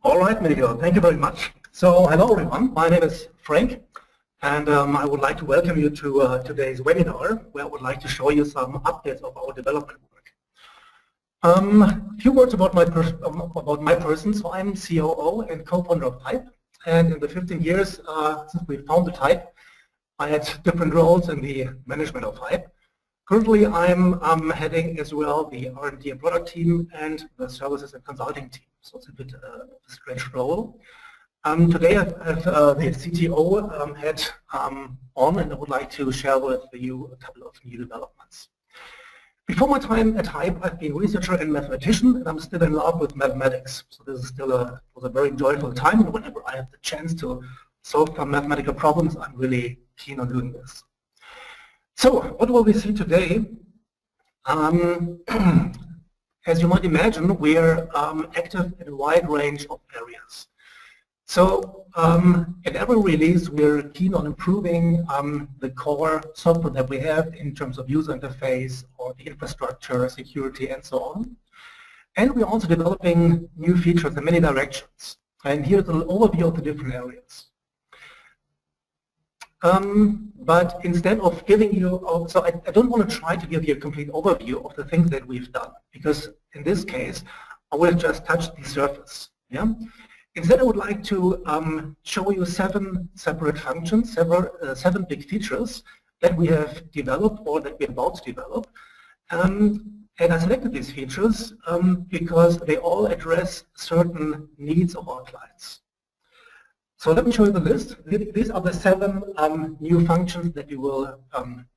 All right, Miguel, thank you very much. So, hello everyone, my name is Frank, and I would like to welcome you to today's webinar, where I would like to show you some updates of our development work. A few words about my person. So I'm COO and co-founder of Type, and in the 15 years since we founded Type, I had different roles in the management of Type. Currently, I'm heading as well the R&D and product team and the services and consulting team. So it's a bit a strange role. Today I have the CTO head on, and I would like to share with you a couple of new developments. Before my time at Hype, I've been a researcher and mathematician, and I'm still in love with mathematics. So this is still was a very enjoyable time, and whenever I have the chance to solve some mathematical problems, I'm really keen on doing this. So, what will we see today? As you might imagine, we're active in a wide range of areas. So, in every release, we're keen on improving the core software that we have in terms of user interface or the infrastructure, security, and so on. And we're also developing new features in many directions. And here's an overview of the different areas. But instead of giving you, so I don't want to try to give you a complete overview of the things that we've done, because in this case, I will just touch the surface. Yeah. Instead, I would like to show you 7 separate functions, 7 big features that we have developed or that we're about to develop. And I selected these features because they all address certain needs of our clients. So let me show you the list. These are the 7 new functions that we will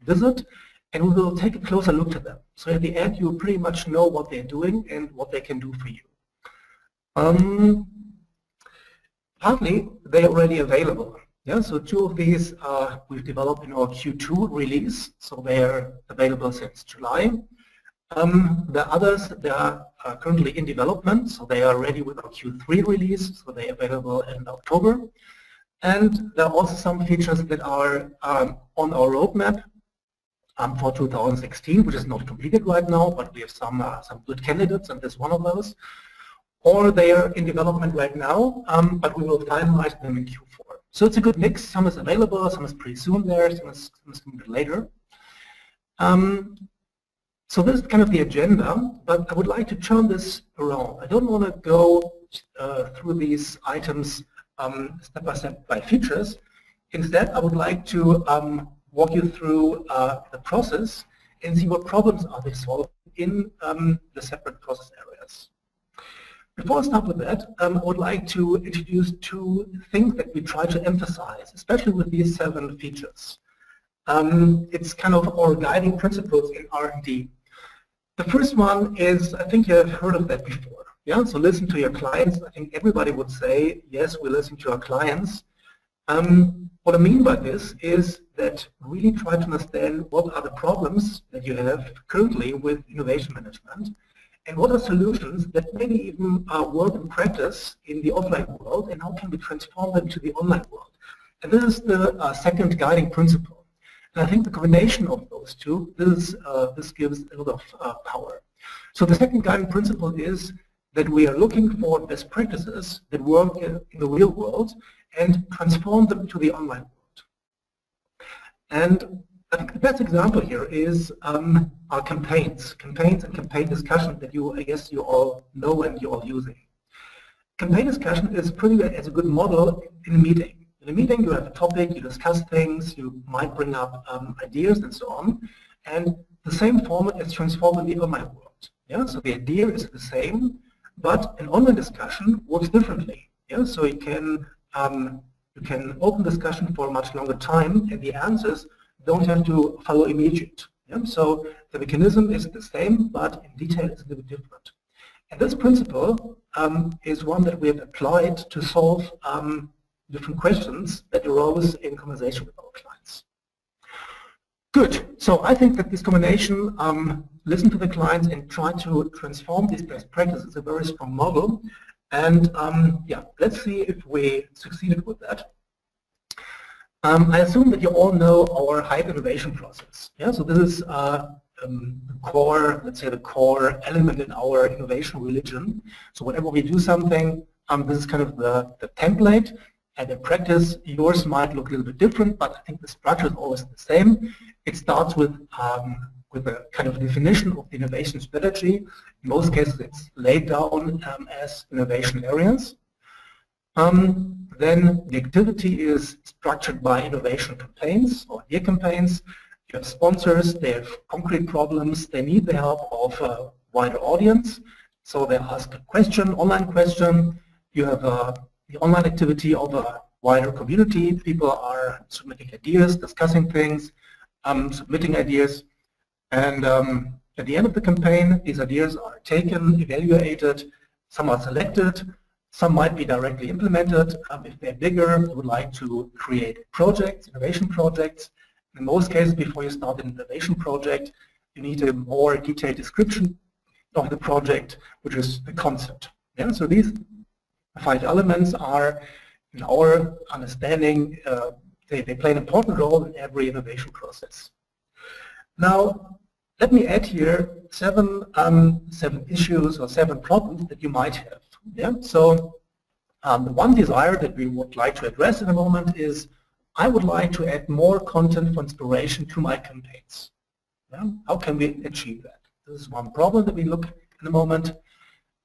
visit, and we will take a closer look to them. So at the end, you pretty much know what they're doing and what they can do for you. Partly, they're already available. Yeah, so 2 of these we've developed in our Q2 release, so they're available since July. The others, they are currently in development, so they are ready with our Q3 release, so they're available in October. And there are also some features that are on our roadmap for 2016, which is not completed right now, but we have some good candidates, and this is one of those. Or they are in development right now, but we will finalize them in Q4. So it's a good mix. Some is available, some is pretty soon there, some is a bit later. So this is kind of the agenda, but I would like to turn this around. I don't want to go through these items step by step by features. Instead, I would like to walk you through the process and see what problems are they solving in the separate process areas. Before I start with that, I would like to introduce 2 things that we try to emphasize, especially with these 7 features. It's kind of our guiding principles in R&D. The first one is, I think you have heard of that before. Yeah, so listen to your clients. I think everybody would say, yes, we listen to our clients. What I mean by this is that really try to understand what are the problems that you have currently with innovation management, and what are solutions that maybe even work in practice in the offline world, and how can we transform them to the online world. And this is the second guiding principle. And I think the combination of those 2, this gives a lot of power. So the second guiding principle is that we are looking for best practices that work in the real world and transform them to the online world. And I think the best example here is our campaigns and campaign discussion that I guess you all know and you're all using. Campaign discussion is a good model in a meeting. In a meeting, you have a topic, you discuss things, you might bring up ideas and so on, and the same format is transformed in the online world. Yeah, so the idea is the same, but an online discussion works differently. Yeah, so you can open discussion for a much longer time, and the answers don't have to follow immediate. Yeah, so the mechanism is the same, but in detail it's a little bit different. And this principle is one that we have applied to solve different questions that arose in conversation with our clients. Good. So I think that this combination, listen to the clients and try to transform these best practices, is a very strong model. And yeah, let's see if we succeeded with that. I assume that you all know our Hype innovation process. Yeah. So this is the core, let's say the core element in our innovation religion. So whenever we do something, this is kind of the template, and in practice yours might look a little bit different, but I think the structure is always the same. It starts with a kind of definition of the innovation strategy. In most cases it's laid down as innovation areas. Then the activity is structured by innovation campaigns or idea campaigns. You have sponsors, they have concrete problems, they need the help of a wider audience. So they ask a question, online question. You have the online activity of a wider community. People are submitting ideas, discussing things, submitting ideas. And at the end of the campaign, these ideas are taken, evaluated, some are selected, some might be directly implemented. If they're bigger, you would like to create projects, innovation projects. In most cases, before you start an innovation project, you need a more detailed description of the project, which is the concept. Yeah? So these 5 elements are, in our understanding, they play an important role in every innovation process. Now, let me add here 7 issues or 7 problems that you might have. Yeah? So the one desire that we would like to address in a moment is, I would like to add more content for inspiration to my campaigns. Yeah? How can we achieve that? This is one problem that we look in a moment.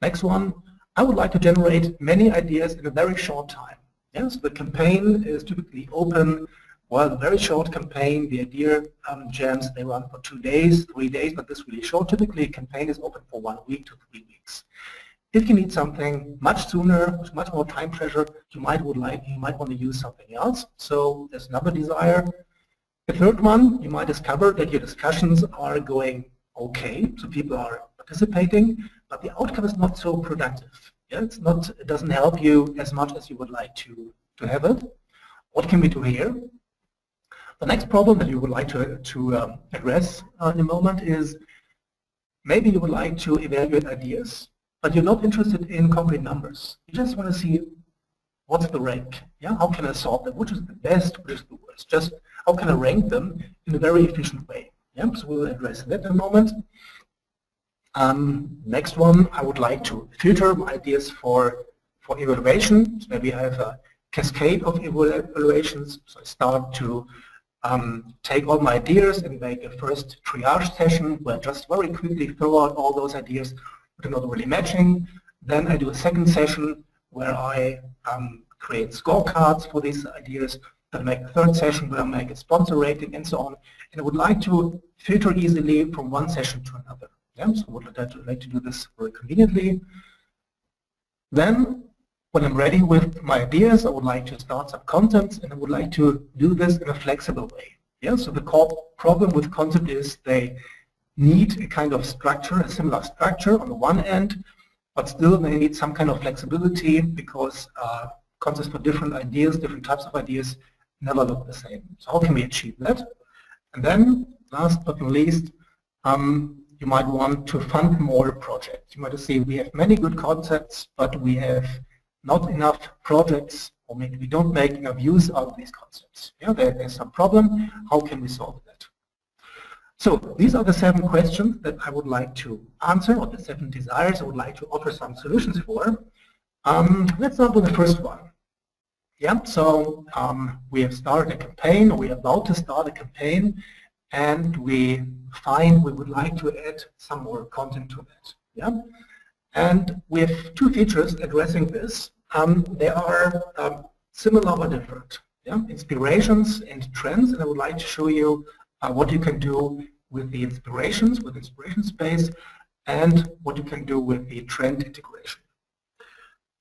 Next one, I would like to generate many ideas in a very short time. Yeah? So the campaign is typically open. Well, a very short campaign, the idea jams, they run for 2 days, 3 days, but this is really short. Typically, a campaign is open for 1 week to 3 weeks. If you need something much sooner, with much more time pressure, you might want to use something else. So there's another desire. The third one, you might discover that your discussions are going okay, so people are participating, but the outcome is not so productive. Yeah, it doesn't help you as much as you would like to have it. What can we do here? The next problem that you would like to address in a moment is, maybe you would like to evaluate ideas, but you're not interested in concrete numbers. You just want to see what's the rank. Yeah, how can I solve them? Which is the best? Which is the worst? Just how can I rank them in a very efficient way? Yeah, so we'll address that in a moment. Next one, I would like to filter my ideas for evaluation. So maybe I have a cascade of evaluations. So I start to take all my ideas and make a first triage session where I just very quickly throw out all those ideas that are not really matching. Then I do a second session where I create scorecards for these ideas. Then I make a third session where I make a sponsor rating and so on. And I would like to filter easily from one session to another. Yeah? So I would like to do this very conveniently. Then, when I'm ready with my ideas, I would like to start some concepts, and I would like to do this in a flexible way. Yeah? So the core problem with concept is they need a kind of structure, a similar structure on the one end, but still they need some kind of flexibility because concepts for different ideas, different types of ideas never look the same. So how can we achieve that? And then, last but not least, you might want to fund more projects. You might see we have many good concepts, but we have not enough projects, or maybe we don't make enough use out of these concepts. Yeah, there's some problem. How can we solve that? So these are the 7 questions that I would like to answer, or the 7 desires I would like to offer some solutions for. Let's start with the first one. Yeah, so we have started a campaign, or we're about to start a campaign, and we find we would like to add some more content to that. Yeah, and we have 2 features addressing this. They are similar but different. Yeah, inspirations and trends, and I would like to show you what you can do with the inspirations, with inspiration space, and what you can do with the trend integration.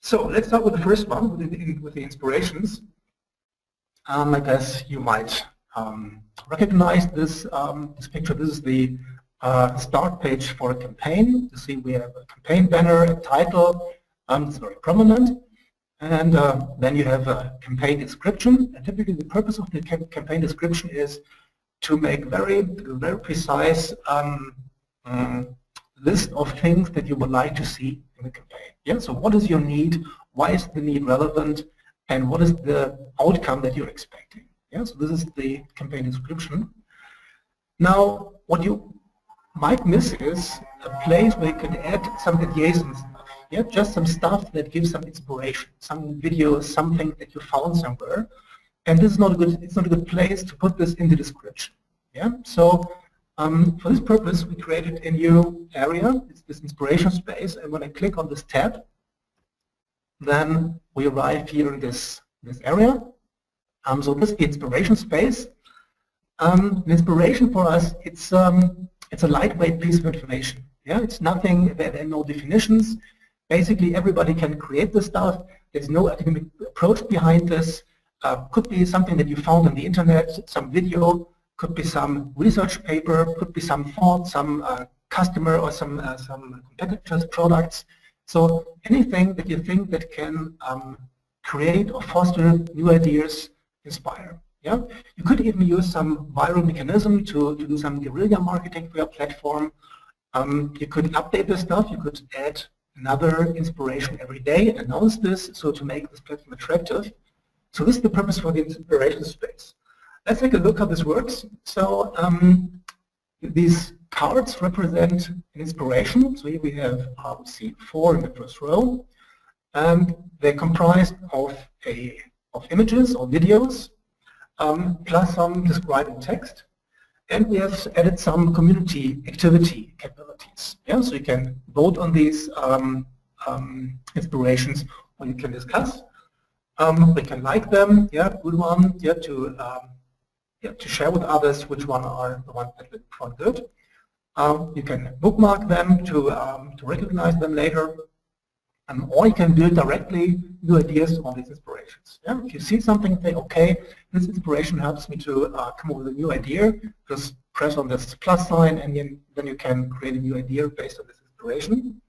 So let's start with the first one, with the inspirations. I guess you might recognize this, this picture. This is the start page for a campaign. You see we have a campaign banner, a title, it's very prominent. And then you have a campaign description. And typically the purpose of the campaign description is to make very precise list of things that you would like to see in the campaign. Yeah? So what is your need? Why is the need relevant? And what is the outcome that you're expecting? Yeah? So this is the campaign description. Now, what you might miss is a place where you can add some adjacent stuff. Yeah, just some stuff that gives some inspiration, some videos, something that you found somewhere. And this is not a good, it's not a good place to put this in the description. Yeah, so for this purpose, we created a new area. It's this inspiration space, and when I click on this tab, then we arrive here in this area. So this is the inspiration space. The inspiration for us, it's a lightweight piece of information. Yeah, it's nothing. There are no definitions. Basically, everybody can create this stuff. There's no academic approach behind this. Could be something that you found on the internet, some video, could be some research paper, could be some thought, some customer or some competitors' products. So anything that you think that can create or foster new ideas, inspire. Yeah, you could even use some viral mechanism to do some guerrilla marketing for your platform. You could update this stuff. You could add another inspiration every day, announce this, so to make this platform attractive. So this is the purpose for the inspiration space. Let's take a look how this works. So these cards represent an inspiration. So here we have, we see 4 in the first row, and they're comprised of images or videos, plus some describing text. And we have added some community activity capabilities. Yeah, so you can vote on these inspirations, or you can discuss. We can like them, yeah, good one, yeah, to share with others which one are the ones that look good. You can bookmark them to recognize them later, or you can build directly new ideas on these inspirations. Yeah? If you see something, say, okay, this inspiration helps me to come up with a new idea, just press on this plus sign, and then you can create a new idea based on this inspiration.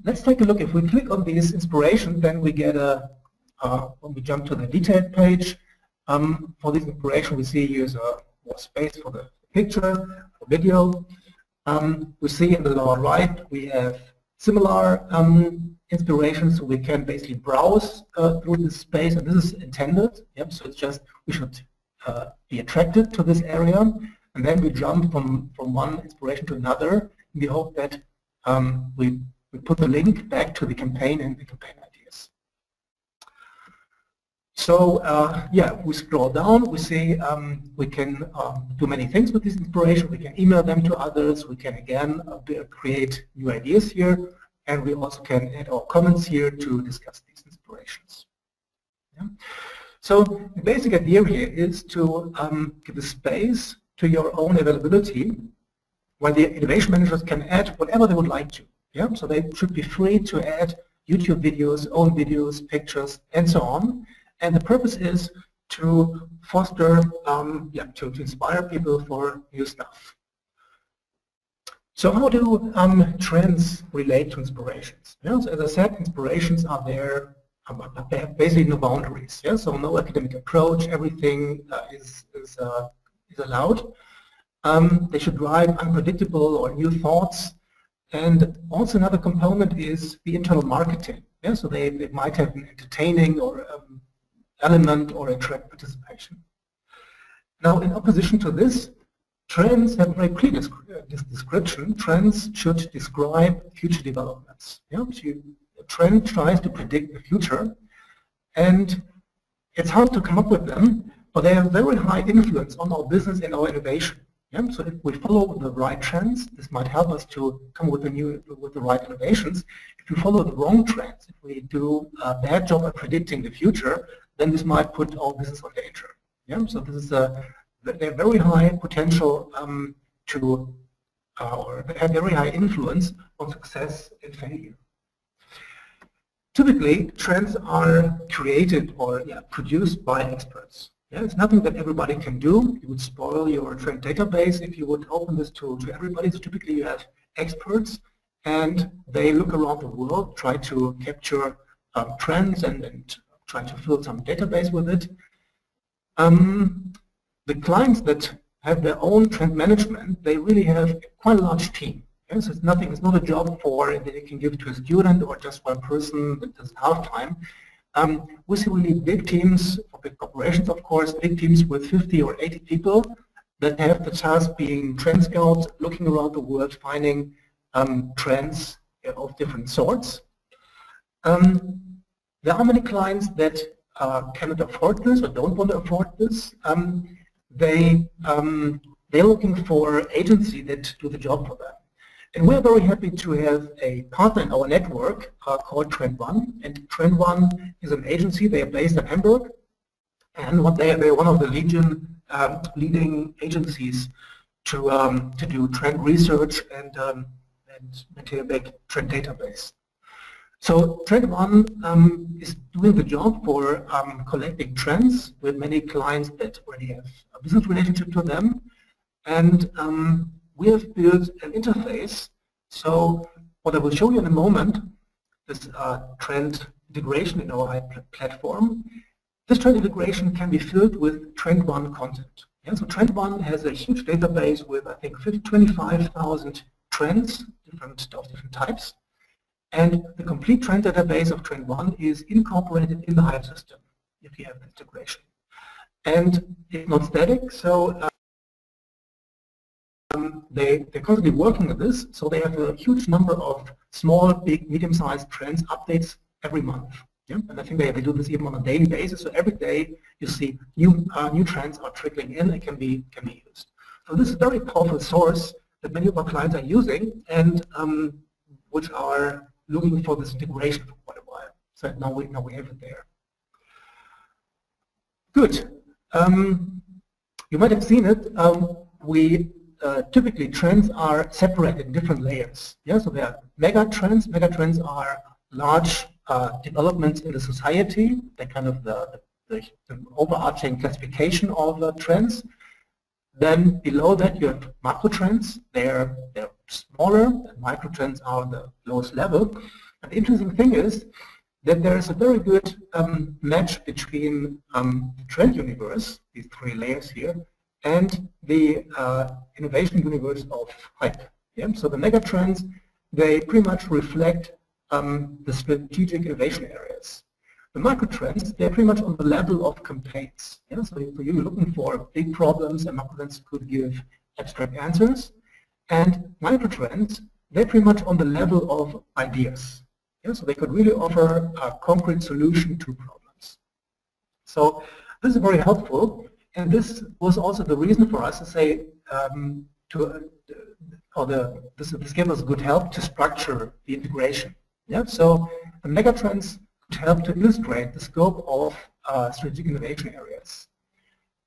Let's take a look. If we click on these inspirations, then we get when we jump to the detailed page, for this inspiration, we see here's more space for the picture, for video. We see in the lower right, we have similar inspirations, so we can basically browse through this space, and this is intended. Yep, so it's just, we should be attracted to this area, and then we jump from one inspiration to another in the hope that we put the link back to the campaign and the campaign ideas. So yeah, if we scroll down, we see we can do many things with this inspiration. We can email them to others. We can again create new ideas here, and we also can add our comments here to discuss these inspirations. Yeah. So the basic idea here is to give a space to your own availability, where the innovation managers can add whatever they would like to. Yeah, so they should be free to add YouTube videos, own videos, pictures, and so on. And the purpose is to foster, to inspire people for new stuff. So how do trends relate to inspirations? Yeah, so as I said, inspirations are there, but they have basically no boundaries. Yeah, so no academic approach. Everything is allowed. They should drive unpredictable or new thoughts. And also another component is the internal marketing. Yeah, so they might have an entertaining or element or attract participation. Now, in opposition to this, trends have a very clear description. Trends should describe future developments. Yeah, a trend tries to predict the future, and it's hard to come up with them, but they have very high influence on our business and our innovation. Yeah, so if we follow the right trends, this might help us to come with the right innovations. If we follow the wrong trends, if we do a bad job at predicting the future, then this might put our business on danger. Yeah, so this is they have very high potential or they have very high influence on success and failure. Typically, trends are created or produced by experts. Yeah, it's nothing that everybody can do. You would spoil your trend database if you would open this to everybody. So typically you have experts, and they look around the world, try to capture trends and try to fill some database with it. The clients that have their own trend management, they really have quite a large team. Yes, it's not a job that you can give to a student or just one person that does half-time. We see really big teams, for big corporations of course, big teams with 50 or 80 people that have the task being trend scouts, looking around the world, finding trends different sorts. There are many clients that cannot afford this or don't want to afford this. They're looking for an agency that do the job for them. And we're very happy to have a partner in our network called Trend1. And Trend1 is an agency. They are based in Hamburg. And they're one of the leading agencies to do trend research and maintain a big trend database. So Trend1 is doing the job for collecting trends with many clients that already have a business relationship to them. And we have built an interface. So what I will show you in a moment is trend integration in our platform. This trend integration can be filled with Trend1 content. Yeah, so Trend1 has a huge database with, I think, 25,000 trends of different types. And the complete trend database of Trend1 is incorporated in the Hive system if you have this integration. And it's not static, so they're constantly working on this, so they have a huge number of small, big, medium-sized trends updates every month. Yeah? And I think they do this even on a daily basis, so every day you see new trends are trickling in and can be used. So this is a very powerful source that many of our clients are using and which are looking for this integration for quite a while. So now we have it there. Good. You might have seen it. Typically trends are separated in different layers. Yeah, so there are mega trends. Mega trends are large developments in the society. They're kind of the overarching classification of trends. Then below that you have macro trends. They're smaller, and micro trends are the lowest level. And the interesting thing is that there is a very good match between the trend universe, these three layers here, and the innovation universe of Hype. Yeah? So the mega trends, they pretty much reflect the strategic innovation areas. The macro trends, they're pretty much on the level of campaigns. Yeah? So for you, you're looking for big problems, and macro trends could give abstract answers. And micro trends, they're pretty much on the level of ideas. Yeah? So they could really offer a concrete solution to problems. So this is very helpful. And this was also the reason for us to say, this gave us good help to structure the integration. Yeah? So the megatrends could help to illustrate the scope of strategic innovation areas.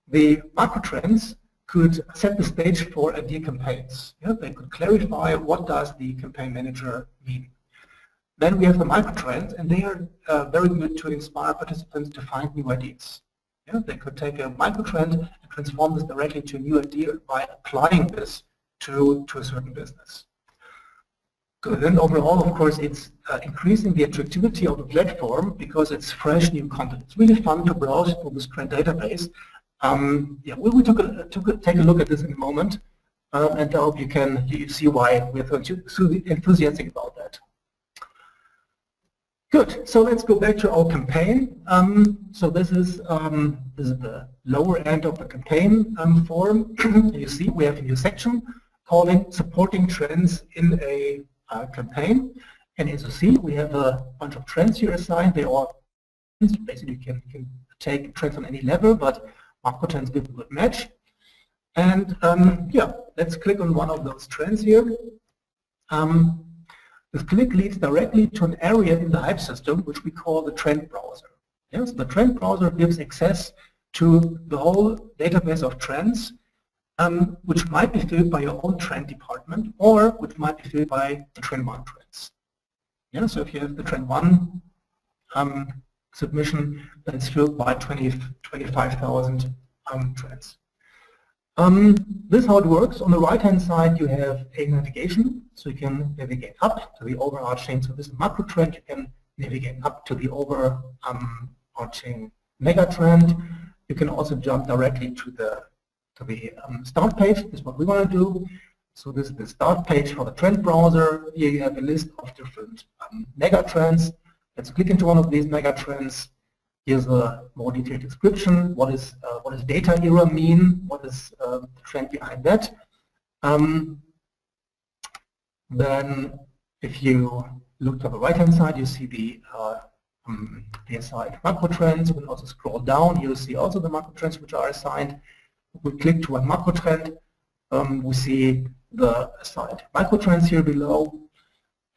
The macro trends could set the stage for idea campaigns. Yeah? They could clarify what does the campaign manager mean. Then we have the micro trends, and they are very good to inspire participants to find new ideas. Yeah, they could take a microtrend and transform this directly to a new idea by applying this to a certain business. Good. Then overall, of course, it's increasing the attractivity of the platform because it's fresh new content. It's really fun to browse through this trend database. Yeah, we'll take a look at this in a moment, and I hope you see why we're so enthusiastic about that. Good. So let's go back to our campaign. So this is the lower end of the campaign form. You see we have a new section calling supporting trends in a campaign. And as you see, we have a bunch of trends here assigned. They are basically you can take trends on any level, but macro trends give a good match. And yeah, let's click on one of those trends here. This click leads directly to an area in the Hype system which we call the trend browser. Yes, the trend browser gives access to the whole database of trends, which might be filled by your own trend department or which might be filled by the Trend1 trends. Yeah, so if you have the Trend1 submission, then it's filled by 25,000 trends. This is how it works. On the right-hand side, you have a navigation, so you can navigate up to the overarching. So this is a macro trend. You can navigate up to the overarching mega trend. You can also jump directly to the start page. This is what we want to do. So this is the start page for the trend browser. Here you have a list of different mega trends. Let's click into one of these mega trends. Here's a more detailed description. What does data era mean? What is the trend behind that? Then If you look to the right-hand side, you see the assigned macro trends. We'll also scroll down. You'll see also the macro trends which are assigned. If we click to one macro trend, we see the assigned micro trends here below.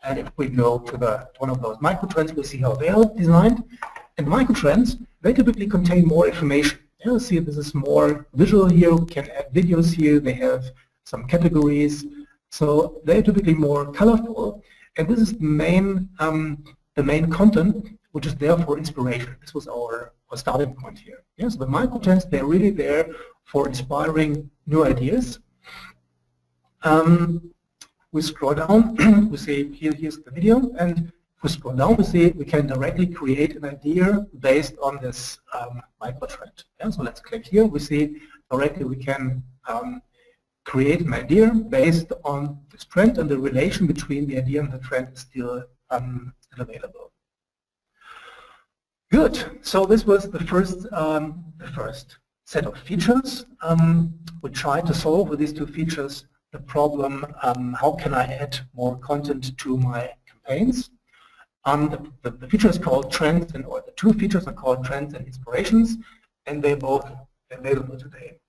And if we go to one of those micro trends, we see how they are designed. And micro trends, they typically contain more information. You'll see this is more visual here. We can add videos here. They have some categories. So they're typically more colorful. And this is the main content which is there for inspiration. This was our starting point here. Yeah, so the micro trends, they're really there for inspiring new ideas. We scroll down, we see here's the video, and if we scroll down, we see we can directly create an idea based on this micro trend. Yeah, so let's click here. We see directly we can create an idea based on this trend, and the relation between the idea and the trend is still available. Good. So this was the first set of features. We tried to solve with these two features the problem, how can I add more content to my campaigns? The feature is called trends, or the two features are called trends and inspirations, and they're both available today.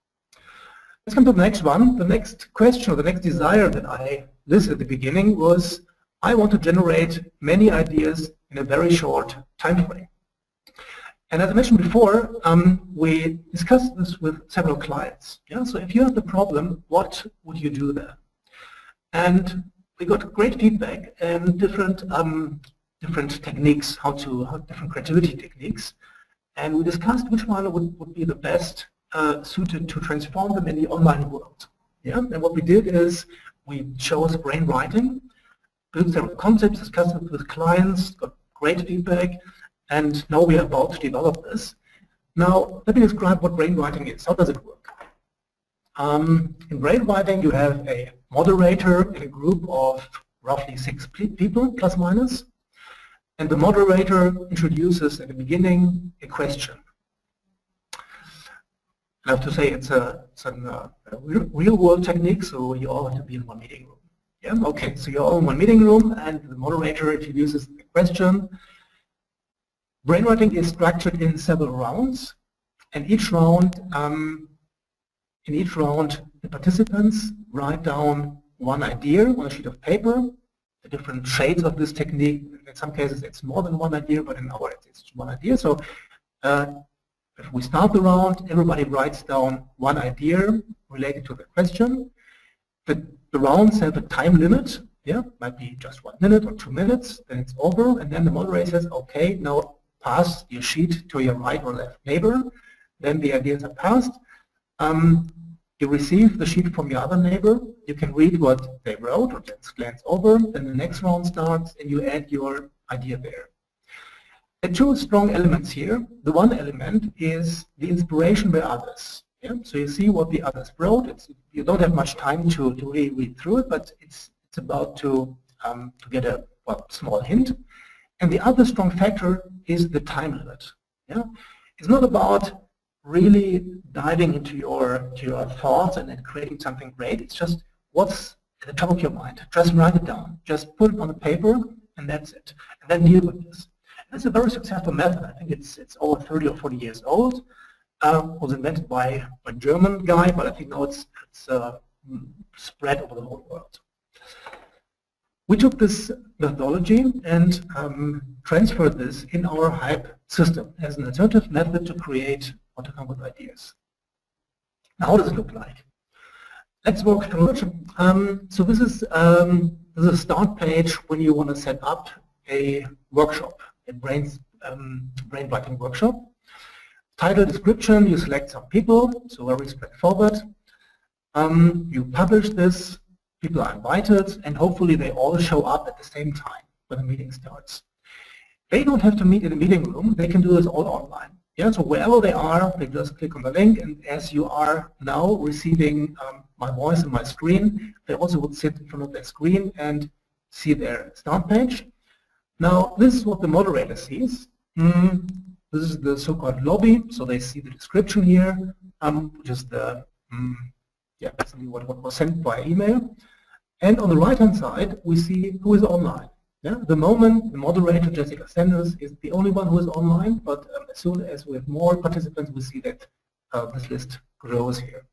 Let's come to the next one. The next question, or the next desire that I listed at the beginning was, I want to generate many ideas in a very short time frame. And as I mentioned before, we discussed this with several clients. Yeah? So if you have the problem, what would you do there? And we got great feedback and different techniques, different creativity techniques. And we discussed which one would be the best suited to transform them in the online world. Yeah? And what we did is we chose brainwriting, built several concepts, discussed it with clients, got great feedback. And now we are about to develop this. Now, let me describe what brainwriting is. How does it work? In brainwriting, you have a moderator in a group of roughly 6 people, plus minus. And the moderator introduces at the beginning a question. I have to say it's a real-world technique, so you all have to be in one meeting room. Yeah, okay, so you're all in one meeting room, and the moderator introduces the question. Brainwriting is structured in several rounds, and in each round, the participants write down one idea on a sheet of paper. The different shades of this technique, in some cases it's more than one idea, but in our it's just one idea. So if we start the round, everybody writes down one idea related to the question. The rounds have a time limit. Yeah, might be just 1 minute or 2 minutes, then it's over, and then the moderator says, okay, now pass your sheet to your right or left neighbor. Then the ideas are passed. You receive the sheet from your other neighbor. You can read what they wrote or just glance over. Then the next round starts and you add your idea there. There are two strong elements here. The one element is the inspiration by others. Yeah? So you see what the others wrote. You don't have much time to really read through it, but it's about to get a small hint. And the other strong factor is the time limit. Yeah? It's not about really diving into your thoughts and then creating something great. It's just what's at the top of your mind. Just write it down. Just put it on the paper, and that's it. And then deal with this. And it's a very successful method. I think it's over 30 or 40 years old. Was invented by a German guy, but I think now it's spread over the whole world. We took this methodology and transferred this in our HYPE system as an alternative method to create or to come with ideas. Now, how does it look like? Let's walk through it. So this is a start page when you want to set up a workshop, a brainwriting workshop. Title, description, you select some people, so very straightforward. You publish this. People are invited, and hopefully they all show up at the same time when the meeting starts. They don't have to meet in a meeting room. They can do this all online. Yeah, so wherever they are, they just click on the link, and as you are now receiving my voice on my screen, they also would sit in front of their screen and see their start page. Now, this is what the moderator sees. This is the so-called lobby, so they see the description here, which is the basically what was sent by email. And on the right-hand side, we see who is online. Yeah? At the moment, the moderator, Jessica Sanders, is the only one who is online, but as soon as we have more participants, we see that this list grows here.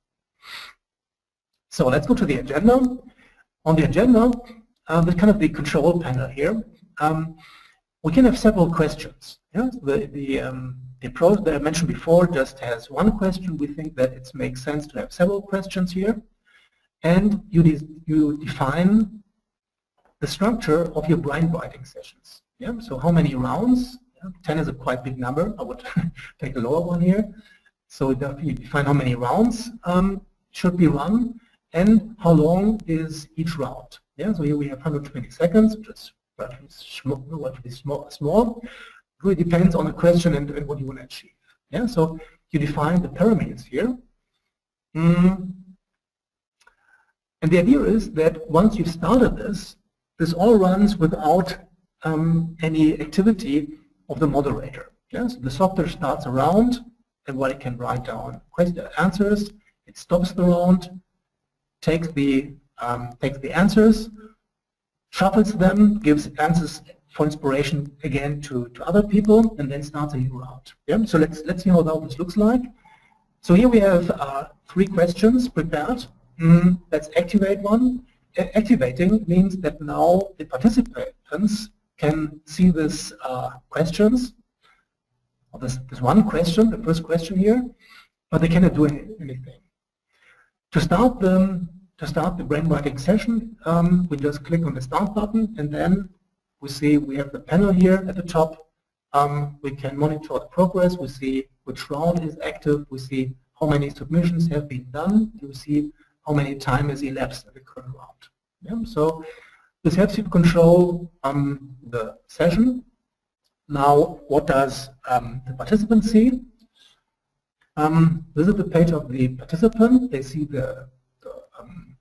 So let's go to the agenda. On the agenda, there's kind of the control panel here. We can have several questions. Yeah? The approach that I mentioned before just has one question. We think that it makes sense to have several questions here. And you define the structure of your brainwriting sessions. Yeah? So how many rounds? Yeah? 10 is a quite big number. I would take a lower one here. So you define how many rounds should be run and how long is each round. Yeah? So here we have 120 seconds, which is relatively small. It really depends on the question and what you want to achieve. Yeah? So you define the parameters here. And the idea is that once you've started this all runs without any activity of the moderator. Yeah? So the software starts a round, everybody can write down answers, it stops the round, takes the answers, shuffles them, gives answers for inspiration again to other people, and then starts a new round. Yeah? So let's see how this looks like. So here we have 3 questions prepared. Let's activate one. Activating means that now the participants can see this questions, or this one question, the first question here, but they cannot do anything. To start the brainwriting session, we just click on the start button, and then we see we have the panel here at the top. We can monitor the progress. We see which round is active. We see how many submissions have been done. You see how many time has elapsed in the current round. Yeah? So this helps you control the session. Now, what does the participant see? This is the page of the participant. They see the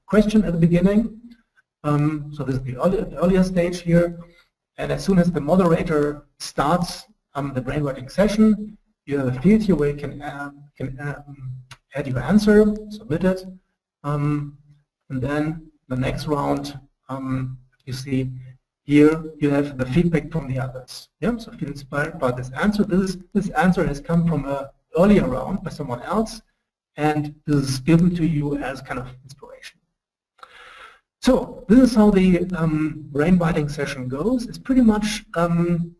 question at the beginning. So this is the earlier stage here. And as soon as the moderator starts the brainwriting session, you have a field here where you can add your answer, submit it. And then the next round, you see here you have the feedback from the others. Yeah? So feel inspired by this answer. This answer has come from an earlier round by someone else, and this is given to you as kind of inspiration. So this is how the brainwriting session goes. It's pretty much the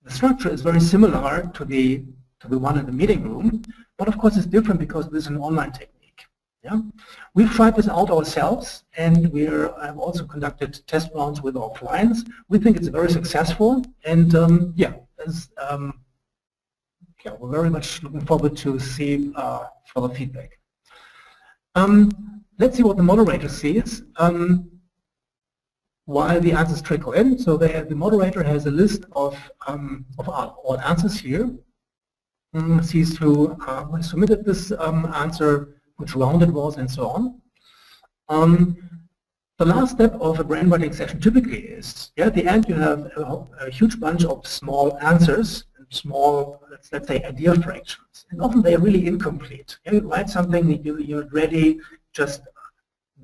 structure is very similar to the one in the meeting room, but of course it's different because this is an online technique. Yeah? We've tried this out ourselves, and I've also conducted test rounds with our clients. We think it's very successful, and we're very much looking forward to see further feedback. Let's see what the moderator sees while the answers trickle in. So the moderator has a list of all answers here. Sees who submitted this answer, which round it was, and so on. The last step of a brainwriting session typically is, at the end you have a huge bunch of small answers, small, let's say, idea fractions. And often they are really incomplete. You write something, you're not ready,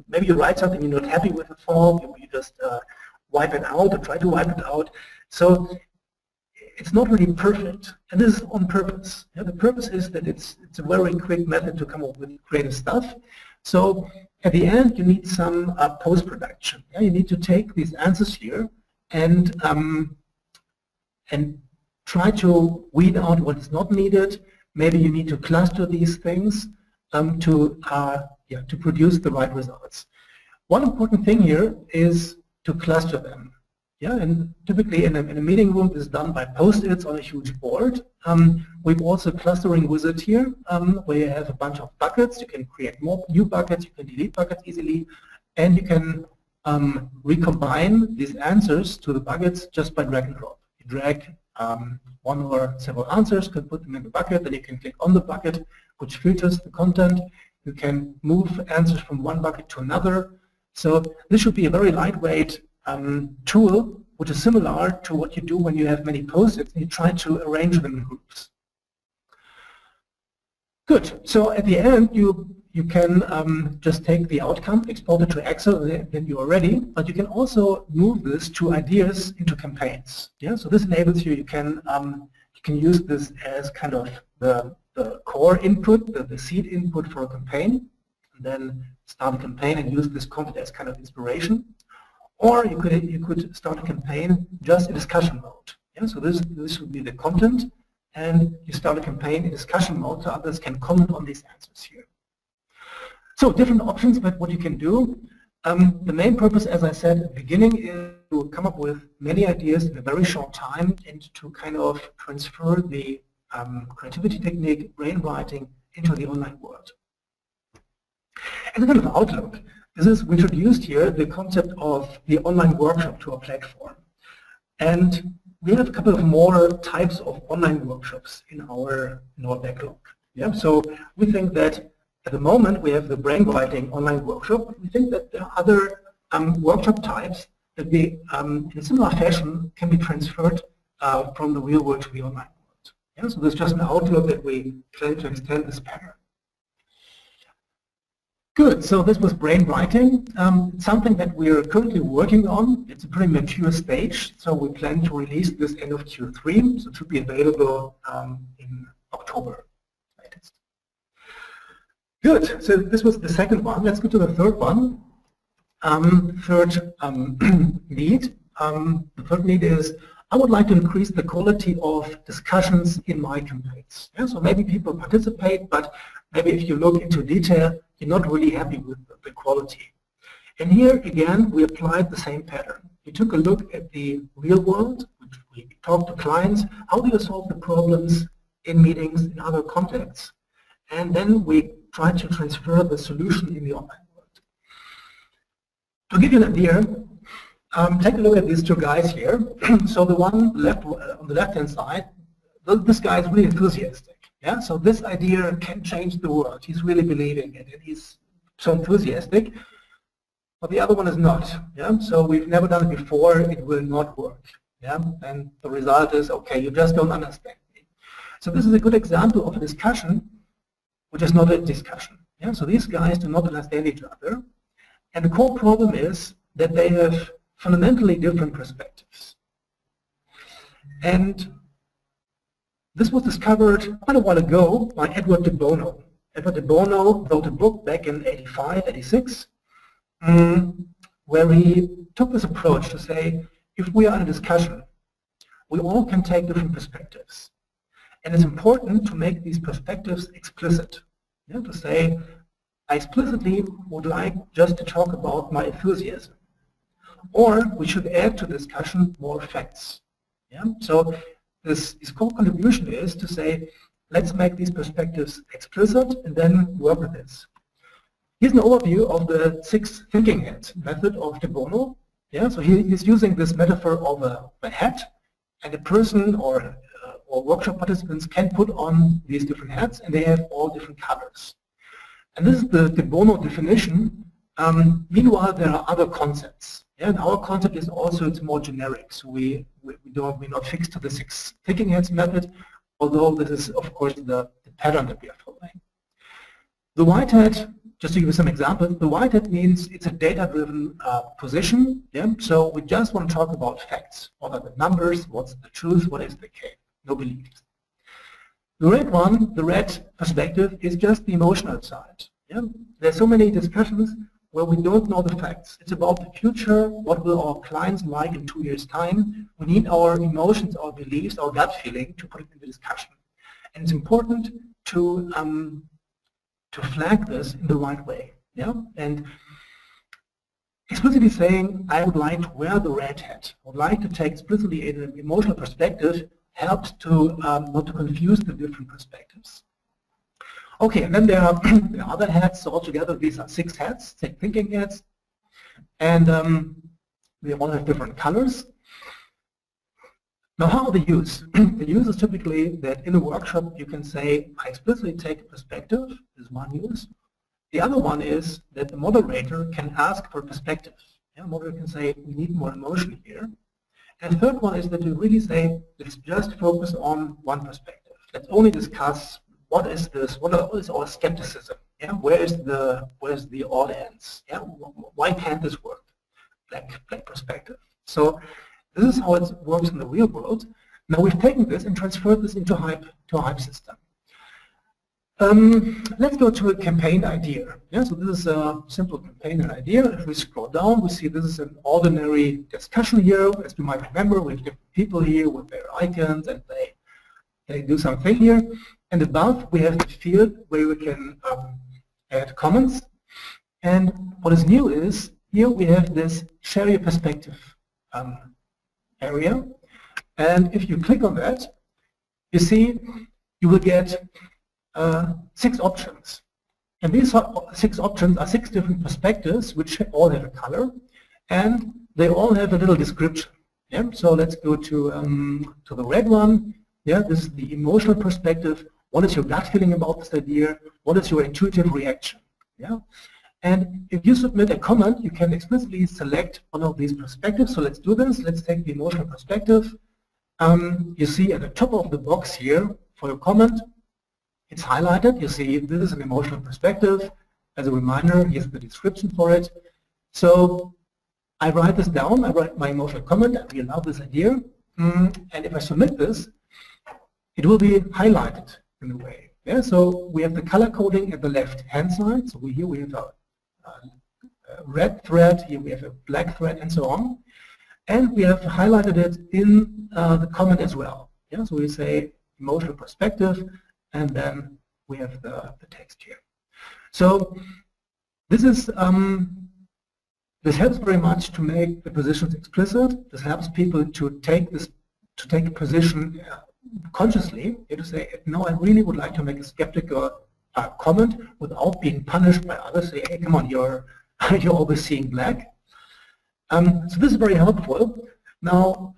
maybe you write something you're not happy with the form, you just wipe it out or try to wipe it out. So it's not really perfect, and this is on purpose. The purpose is that it's a very quick method to come up with creative stuff. So at the end, you need some post-production. You need to take these answers here and try to weed out what is not needed. Maybe you need to cluster these things to produce the right results. One important thing here is to cluster them. And typically in a meeting room, this is done by post-its on a huge board. We've also a clustering wizard here, where you have a bunch of buckets. You can create more new buckets, you can delete buckets easily, and you can recombine these answers to the buckets just by drag and drop. You drag one or several answers, can put them in the bucket, then you can click on the bucket, which filters the content. You can move answers from one bucket to another. So this should be a very lightweight tool, which is similar to what you do when you have many post-its and you try to arrange them in groups. Good. So at the end, you you can just take the outcome, export it to Excel, then you are ready. But you can also move this to ideas into campaigns. Yeah, so this enables you. You can use this as kind of the core input, the seed input for a campaign, and then start a campaign and use this content as kind of inspiration. Or you could start a campaign just in discussion mode. Yeah, so this would be the content, and you start a campaign in discussion mode so others can comment on these answers here. So different options about what you can do. The main purpose, as I said at the beginning, is to come up with many ideas in a very short time and to kind of transfer the creativity technique, brainwriting, into the online world. As a kind of outlook, this is, we introduced here the concept of the online workshop to our platform. And we have a couple of more types of online workshops in our backlog. Yeah, so we think that at the moment we have the brainwriting online workshop, but we think that there are other workshop types that we, in a similar fashion, can be transferred from the real world to the online world. Yeah, so there's just an outlook that we plan to extend this pattern. Good, so this was brainwriting. It's something that we are currently working on. It's a pretty mature stage, so we plan to release this end of Q3, so it should be available in October latest. Good, so this was the second one. Let's go to the third one. Third need. The third need is, I would like to increase the quality of discussions in my campaigns. Yeah, so maybe people participate, but maybe if you look into detail, you're not really happy with the quality. And here again, we applied the same pattern. We took a look at the real world, which we talked to clients, how do you solve the problems in meetings, in other contexts, and then we tried to transfer the solution in the online world. To give you an idea, take a look at these two guys here. So the one on the left-hand side, this guy is really enthusiastic. Yeah, so this idea can change the world. He's really believing it, and he's so enthusiastic. But the other one is not. Yeah, so we've never done it before. It will not work. Yeah, and the result is, okay, you just don't understand me. So this is a good example of a discussion, which is not a discussion. Yeah, so these guys do not understand each other, and the core problem is that they have fundamentally different perspectives. And this was discovered quite a while ago by Edward de Bono. Edward de Bono wrote a book back in 85, 86, where he took this approach to say, if we are in a discussion, we all can take different perspectives. And it's important to make these perspectives explicit. Yeah, to say, I explicitly would like just to talk about my enthusiasm. Or we should add to the discussion more facts. Yeah? So this core contribution is to say, let's make these perspectives explicit and then work with this. Here's an overview of the 6 thinking hats method of de Bono. Yeah, so he's using this metaphor of a hat, and a person or workshop participants can put on these different hats, and they have all different colors. And this is the de Bono definition. Meanwhile, there are other concepts. Yeah, and our concept is also, it's more generic. So we're not fixed to the 6 thinking hats method, although this is, of course, the pattern that we are following. The white hat, just to give you some examples, the white hat means it's a data-driven position. Yeah? So we just want to talk about facts. What are the numbers? What's the truth? What is the case? No beliefs. The red one, the red perspective, is just the emotional side. Yeah? There's so many discussions where we don't know the facts. It's about the future. What will our clients like in 2 years' time? We need our emotions, our beliefs, our gut feeling to put it in the discussion. And it's important to flag this in the right way. Yeah? And explicitly saying, I would like to wear the red hat, I would like to take explicitly an emotional perspective, helps to not to confuse the different perspectives. Okay, and then there are the other hats. So altogether, these are 6 hats, 6 thinking hats, and they all have different colors. Now, how are they used? The use is typically that in a workshop you can say, I explicitly take a perspective, is one use. The other one is that the moderator can ask for perspective. Yeah, the moderator can say, we need more emotion here. And the third one is that you really say, let's just focus on one perspective. Let's only discuss what is this, what is our skepticism Yeah, where's the audience? Yeah, why can't this work? Black perspective. So this is how it works in the real world. Now we've taken this and transferred this into a hype system. Let's go to a campaign idea. Yeah, so this is a simple campaign idea. If we scroll down, we see this is an ordinary discussion here. As you might remember, we have different people here with their icons, and they do something here. And above, we have the field where we can add comments. And what is new is here we have this share your perspective area. And if you click on that, you see you will get 6 options. And these 6 options are 6 different perspectives which all have a color, and they all have a little description. Yeah? So let's go to the red one. Yeah, this is the emotional perspective. What is your gut feeling about this idea? What is your intuitive reaction? Yeah? And if you submit a comment, you can explicitly select one of these perspectives. So let's do this. Let's take the emotional perspective. You see at the top of the box here for your comment, it's highlighted. You see this is an emotional perspective. As a reminder, here's the description for it. So I write this down. I write my emotional comment. I really love this idea. And if I submit this, it will be highlighted in a way. Yeah, so we have the color coding at the left-hand side. So here we have a red thread, here we have a black thread, and so on. And we have highlighted it in the comment as well. Yeah, so we say emotional perspective, and then we have the text here. So this is this helps very much to make the positions explicit. This helps people to take a position consciously, to say, no, I really would like to make a skeptical comment without being punished by others. Say, hey, come on, you're always seeing black. So this is very helpful. Now,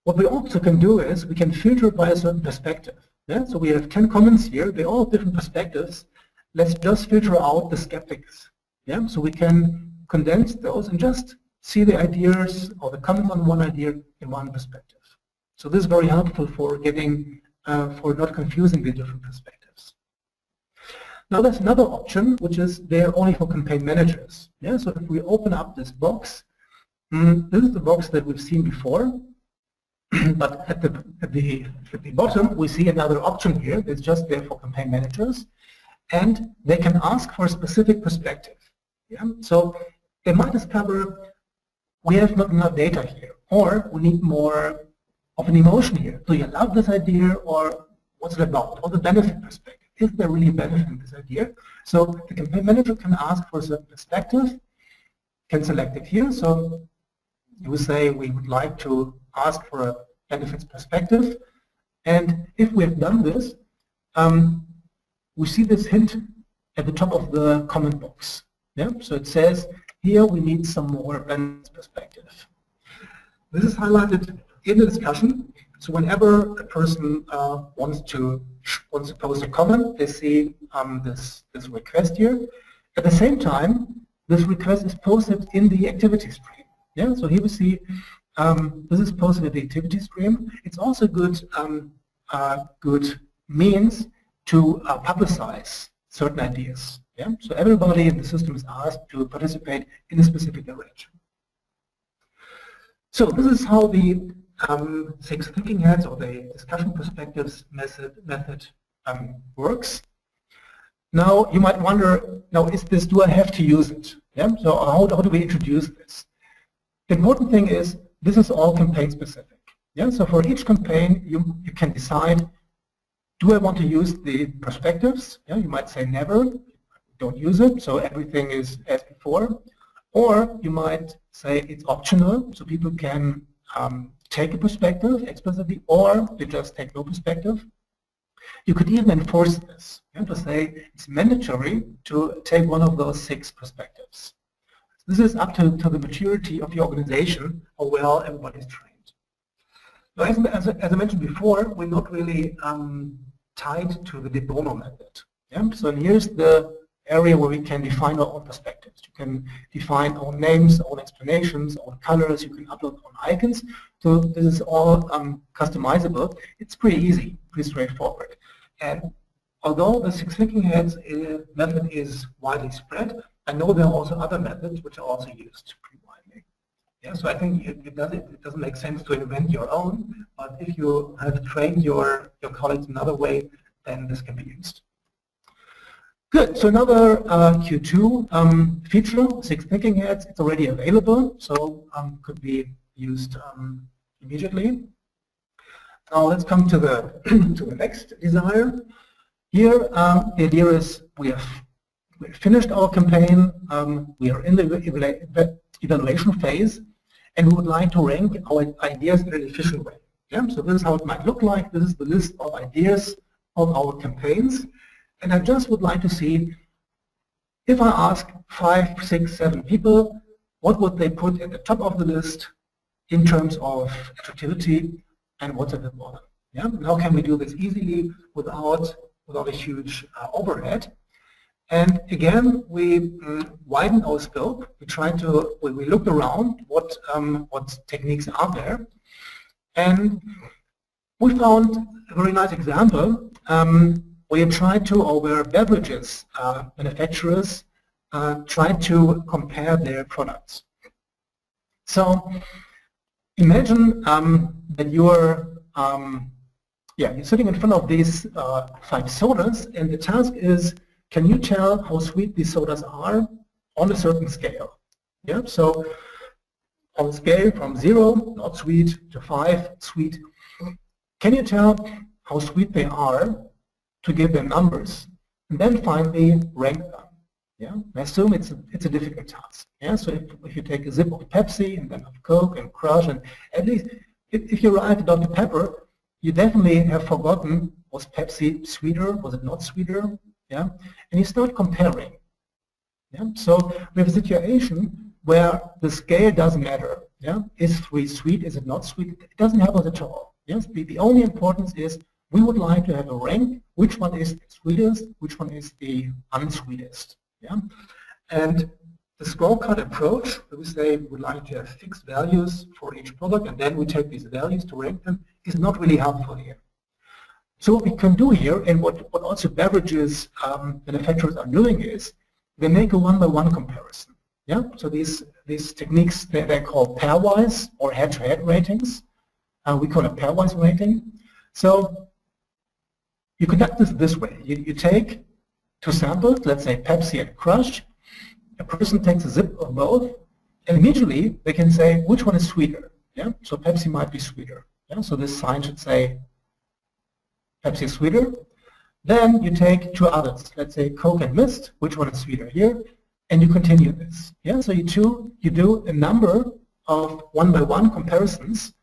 what we also can do is we can filter by a certain perspective. Yeah? So we have 10 comments here. They all have different perspectives. Let's just filter out the skeptics. Yeah? So we can condense those and just see the ideas or the comments on one idea in one perspective. So this is very helpful for getting, for not confusing the different perspectives. Now there's another option, which is there only for campaign managers. Yeah? So if we open up this box, this is the box that we've seen before. But at the bottom, we see another option here that's just there for campaign managers, and they can ask for a specific perspective. Yeah? So they might discover we have not enough data here, or we need more of an emotion here. Do you love this idea, or what's it about? Or the benefit perspective. Is there really a benefit in this idea? So the campaign manager can ask for a certain perspective, can select it here. So you would say we would like to ask for a benefits perspective, and if we have done this, we see this hint at the top of the comment box. Yeah, so it says here we need some more benefits perspective. This is highlighted in the discussion. So whenever a person wants to post a comment, they see this request here. At the same time, this request is posted in the activity stream. Yeah, so here we see this is posted in the activity stream. It's also good means to publicize certain ideas. Yeah, so everybody in the system is asked to participate in a specific direction. So this is how the 6 thinking heads or the discussion perspectives method works. Now you might wonder, now do I have to use it? Yeah, so how do we introduce this? The important thing is this is all campaign specific. Yeah, so for each campaign you can decide, do I want to use the perspectives? Yeah, you might say never, don't use it, so everything is as before. Or you might say it's optional, so people can take a perspective explicitly, or they just take no perspective. You could even enforce this, to say it's mandatory to take one of those 6 perspectives. This is up to the maturity of the organization, how well everybody is trained. Now, as I mentioned before, we're not really tied to the de bono method. Yeah? So here's the area where we can define our own perspectives. You can define own names, own explanations, own colors, you can upload own icons. So this is all customizable. It's pretty easy, pretty straightforward. And although the 6 thinking heads method is widely spread, I know there are also other methods which are also used pretty widely. Yeah, so I think it doesn't make sense to invent your own, but if you have trained your colleagues another way, then this can be used. Good, so another Q2 feature, 6 thinking heads, it's already available, so could be used immediately. Now let's come to the to the next desire. Here, the idea is we've finished our campaign, we are in the evaluation phase, and we would like to rank our ideas in an efficient way. Yeah? So this is how it might look like. This is the list of ideas of our campaigns. And I just would like to see, if I ask 5, 6, 7 people, what would they put at the top of the list in terms of attractivity and what's at the bottom? Yeah? And how can we do this easily without a huge overhead? And again, we widen our scope. We looked around what techniques are there, and we found a very nice example where beverages manufacturers tried to compare their products. So imagine that you're sitting in front of these 5 sodas, and the task is, can you tell how sweet these sodas are on a certain scale? Yeah, so on a scale from 0, not sweet, to 5, sweet, can you tell how sweet they are to give them numbers, and then finally rank them? Yeah, I assume it's a difficult task. Yeah, so if you take a sip of Pepsi and then of Coke and Crush, and at least if you arrive at Dr. Pepper, you definitely have forgotten, was Pepsi sweeter, was it not sweeter? Yeah, and you start comparing. Yeah, so we have a situation where the scale doesn't matter. Yeah, is 3 sweet? Is it not sweet? It doesn't help us at all. Yes, the only importance is we would like to have a rank. Which one is the sweetest? Which one is the unsweetest? Yeah, and the scorecard approach, where we say we would like to have fixed values for each product, and then we take these values to rank them, is not really helpful here. So what we can do here, and what also beverages manufacturers are doing, is they make a one-by-one comparison. Yeah, so these techniques, they're called pairwise or head-to-head ratings. We call it pairwise rating. So you conduct this way. You take 2 samples, let's say Pepsi and Crush. A person takes a sip of both, and immediately they can say which one is sweeter. Yeah, so Pepsi might be sweeter. Yeah, so this sign should say Pepsi is sweeter. Then you take 2 others, let's say Coke and Mist, which one is sweeter here, and you continue this. Yeah, so you do a number of one-by-one comparisons,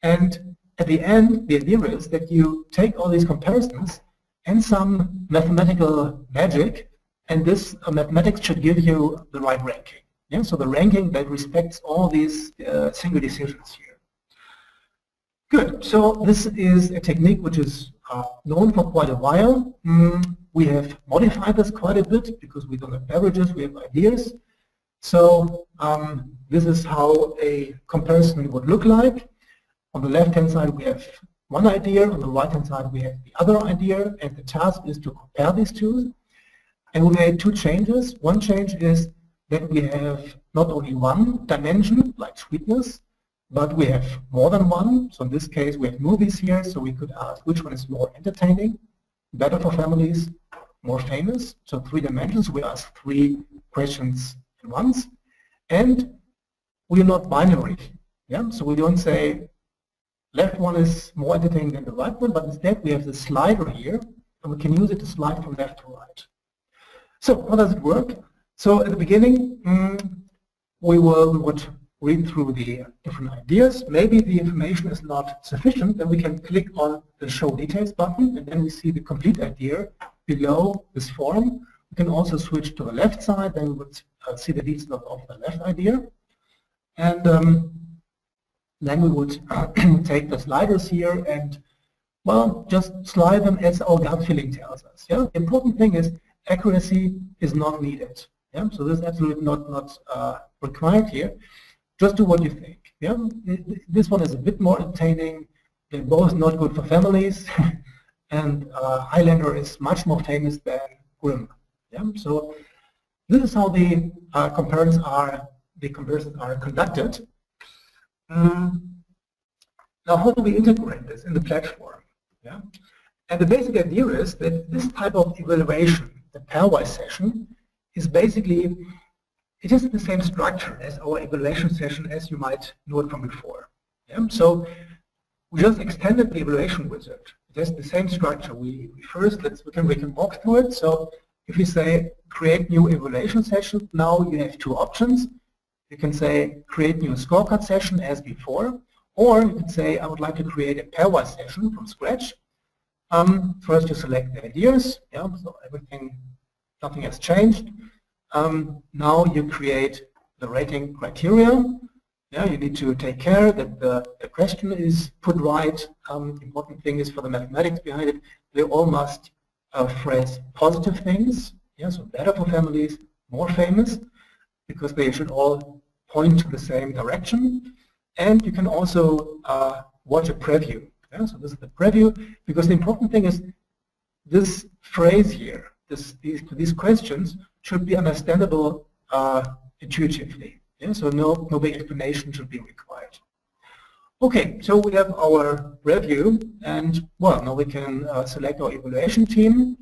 and at the end, the idea is that you take all these comparisons and some mathematical magic, and this mathematics should give you the right ranking. Yeah, so the ranking that respects all these single decisions here. Good. So this is a technique which is known for quite a while. We have modified this quite a bit because we don't have beverages, we have ideas. So this is how a comparison would look like. On the left-hand side we have one idea, on the right-hand side we have the other idea, and the task is to compare these two. And we made 2 changes. One change is that we have not only one dimension, like sweetness, but we have more than one. So in this case we have movies here, so we could ask which one is more entertaining, better for families, more famous. So 3 dimensions, we ask 3 questions at once. And we are not binary. Yeah? So we don't say left one is more entertaining than the right one, but instead we have the slider here, and we can use it to slide from left to right. So how does it work? So at the beginning, we would read through the different ideas. Maybe the information is not sufficient, then we can click on the Show Details button, and then we see the complete idea below this form. We can also switch to the left side, then we would see the details of the left idea. And then we would take the sliders here and, well, just slide them as our gut feeling tells us. Yeah? The important thing is accuracy is not needed. Yeah? So this is absolutely not required here. Just do what you think. Yeah? This one is a bit more entertaining. They're both not good for families. and Highlander is much more famous than Grimm. Yeah? So this is how the comparisons are conducted. Now, how do we integrate this in the platform? Yeah? And the basic idea is that this type of evaluation, the pairwise session, is basically, it has the same structure as our evaluation session as you might know it from before. Yeah? So we just extended the evaluation wizard. It has the same structure. We can walk through it. So if we say create new evaluation session, now you have two options. You can say create new scorecard session as before, or you can say I would like to create a pairwise session from scratch. First you select the ideas, yeah, so nothing has changed. Now you create the rating criteria. Yeah, you need to take care that the question is put right. The important thing is for the mathematics behind it, they all must phrase positive things. Yeah, so better for families, more famous, because they should all point to the same direction. And you can also watch a preview. Yeah, so this is the preview, because the important thing is this phrase here, these questions should be understandable intuitively. Yeah, so no big explanation should be required. Okay, so we have our review, and well, now we can select our evaluation team.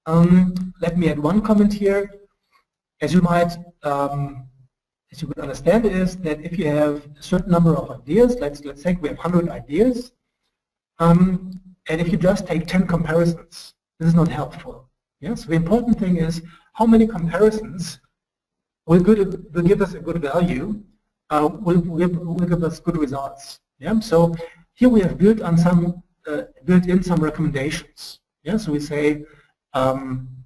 Let me add one comment here. As you might, as you could understand, is that if you have a certain number of ideas, let's say we have 100 ideas, and if you just take 10 comparisons, this is not helpful. Yes, the important thing is how many comparisons will give us a good value, will give us good results. Yeah, so here we have built in some recommendations. Yeah, so we say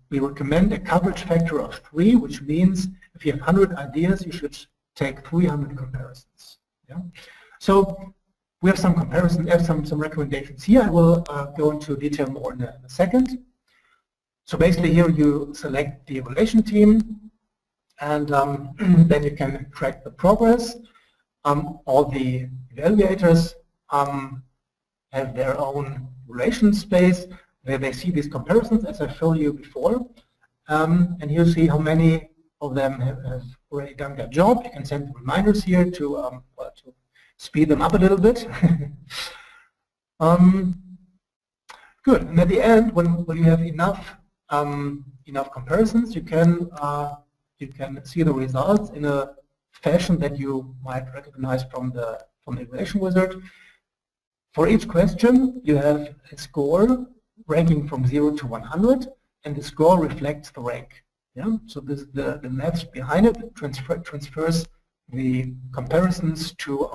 we recommend a coverage factor of 3, which means if you have 100 ideas, you should take 300 comparisons. Yeah, so we have some comparisons, some recommendations here. I will go into detail more in a second. So basically here you select the evaluation team, and then you can track the progress. All the evaluators have their own relation space where they see these comparisons, as I showed you before. And you see how many of them have already done their job. You can send reminders here to speed them up a little bit. Good. And at the end, when you have enough comparisons, you can see the results in a fashion that you might recognize from the evaluation wizard. For each question, you have a score ranking from 0 to 100, and the score reflects the rank. Yeah, so this the maths behind it transfers the comparisons to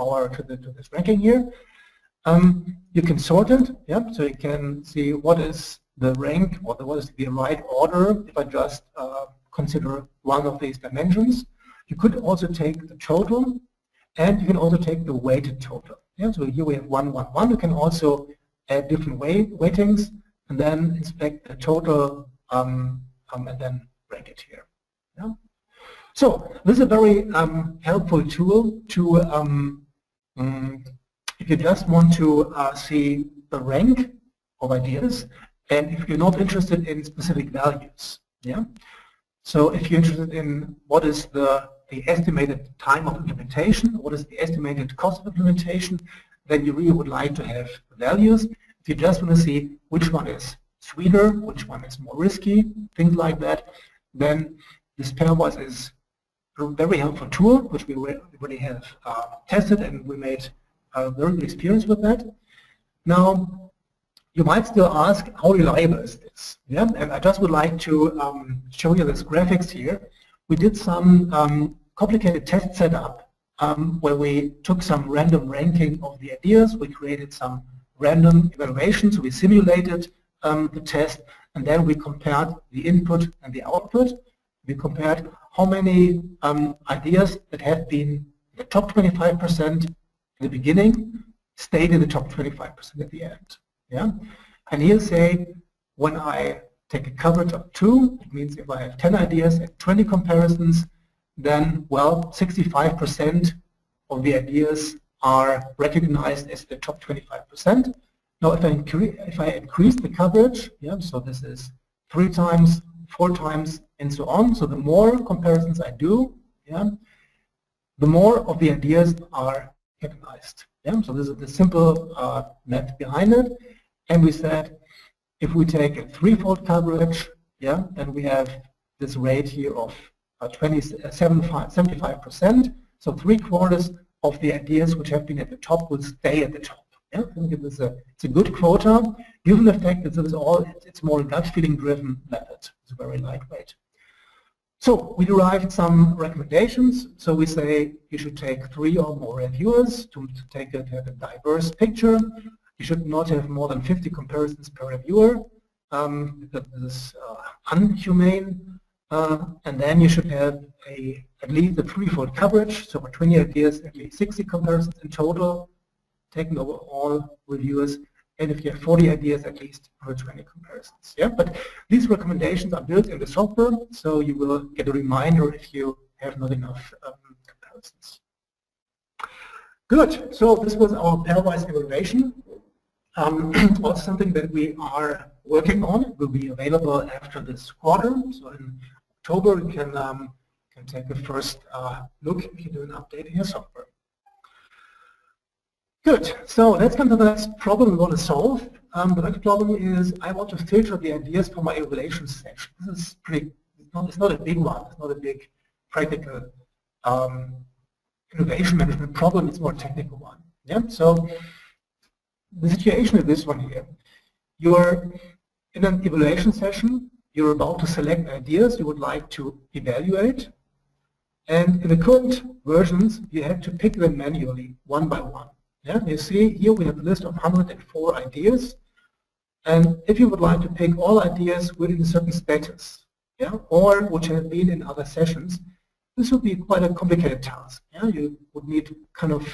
this ranking here. You can sort it. Yeah, so you can see what is the rank or what is the right order if I just consider one of these dimensions. You could also take the total, and you can also take the weighted total. Yeah, so here we have 1, 1, 1. You can also add different weightings and then inspect the total and then rank it here. Yeah. So this is a very helpful tool to if you just want to see the rank of ideas, and if you're not interested in specific values. Yeah. So if you're interested in what is the estimated time of implementation, what is the estimated cost of implementation, then you really would like to have values. If you just want to see which one is sweeter, which one is more risky, things like that, then this pairwise is a very helpful tool, which we already have tested, and we made a very good experience with that. Now, you might still ask, how reliable is this? Yeah, and I just would like to show you this graphics here. We did some complicated test setup where we took some random ranking of the ideas. We created some random evaluations. We simulated the test, and then we compared the input and the output. We compared how many ideas that have been in the top 25% in the beginning stayed in the top 25% at the end. Yeah, and here say when I take a coverage of 2, it means if I have 10 ideas and 20 comparisons, then, well, 65% of the ideas are recognized as the top 25%. Now, if I increase the coverage, yeah, so this is 3 times, 4 times, and so on. So the more comparisons I do, yeah, the more of the ideas are categorized. Yeah, so this is the simple math behind it. And we said, if we take a 3-fold coverage, yeah, then we have this rate here of 75%. So 3/4 of the ideas which have been at the top will stay at the top. Yeah, I think it's a good quota, given the fact that this is it's more a gut feeling driven method. It's very lightweight. So we derived some recommendations. So we say you should take 3 or more reviewers to have a diverse picture. You should not have more than 50 comparisons per reviewer, because this is unhumane. And then you should have at least a 3-fold coverage. So for 20 ideas, at least 60 comparisons in total, taken over all reviewers. And if you have 40 ideas, at least 20 comparisons. Yeah, but these recommendations are built in the software, so you will get a reminder if you have not enough comparisons. Good. So this was our pairwise evaluation. Also something that we are working on. It will be available after this quarter. So in October, you can take a first look if you do an update in your software. Good. So let's come to the next problem we want to solve. The next problem is I want to filter the ideas for my evaluation session. This is it's not a big one. It's not a big practical innovation management problem. It's more a technical one. Yeah. So the situation is this one here. You're in an evaluation session. You're about to select ideas you would like to evaluate. And in the current versions, you have to pick them manually, one by one. Yeah, you see here we have a list of 104 ideas, and if you would like to pick all ideas within a certain status, yeah, or which have been in other sessions, this would be quite a complicated task. Yeah, you would need kind of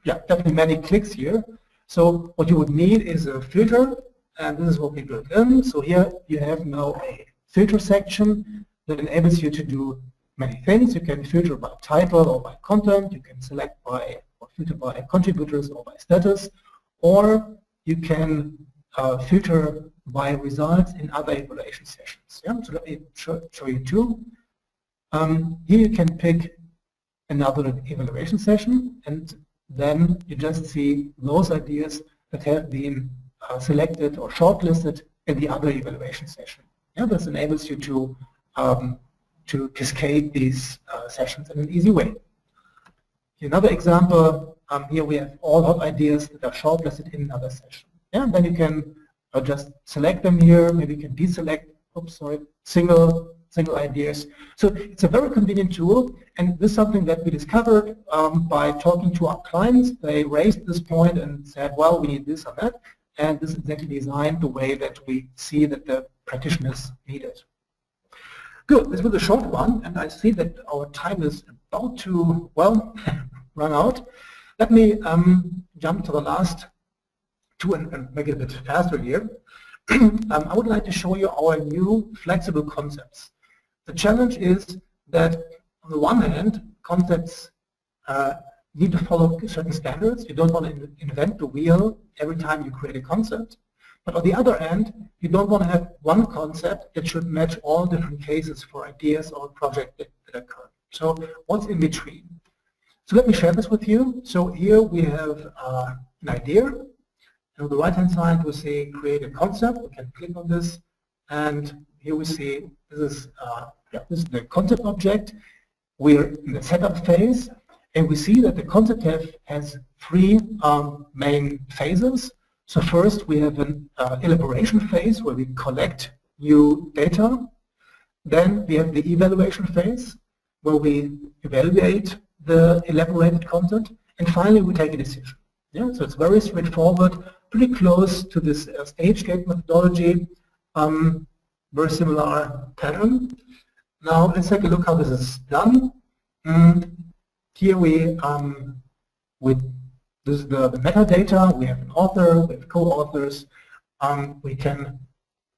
definitely many clicks here. So what you would need is a filter, and this is what we built in. So here you have now a filter section that enables you to do many things. You can filter by title or by content. You can select by filter by contributors or by status, or you can filter by results in other evaluation sessions. Yeah? So let me show you two. Here you can pick another evaluation session, and then you just see those ideas that have been selected or shortlisted in the other evaluation session. Yeah, this enables you to cascade these sessions in an easy way. Another example, here we have all hot ideas that are shortlisted in another session. Yeah, and then you can just select them here. Maybe you can deselect, single ideas. So it's a very convenient tool, and this is something that we discovered by talking to our clients. They raised this point and said, well, we need this or that, and this is exactly designed the way that we see that the practitioners need it. Good, this was a short one, and I see that our time is about to, well, run out. Let me jump to the last two and make it a bit faster here. I would like to show you our new flexible concepts. The challenge is that on the one hand, concepts need to follow certain standards. You don't want to invent the wheel every time you create a concept. But on the other hand, you don't want to have one concept that should match all different cases for ideas or projects that occur. So what's in between? So let me share this with you. So here we have an idea. And on the right-hand side, we see create a concept. We can click on this. And here we see this is the concept object. We're in the setup phase. And we see that the concept has three main phases. So first we have an elaboration phase where we collect new data. Then we have the evaluation phase where we evaluate the elaborated content. And finally we take a decision. Yeah? So it's very straightforward, pretty close to this stage gate methodology, very similar pattern. Now let's take a look how this is done. Here this is the metadata. We have an author, we have co-authors. We can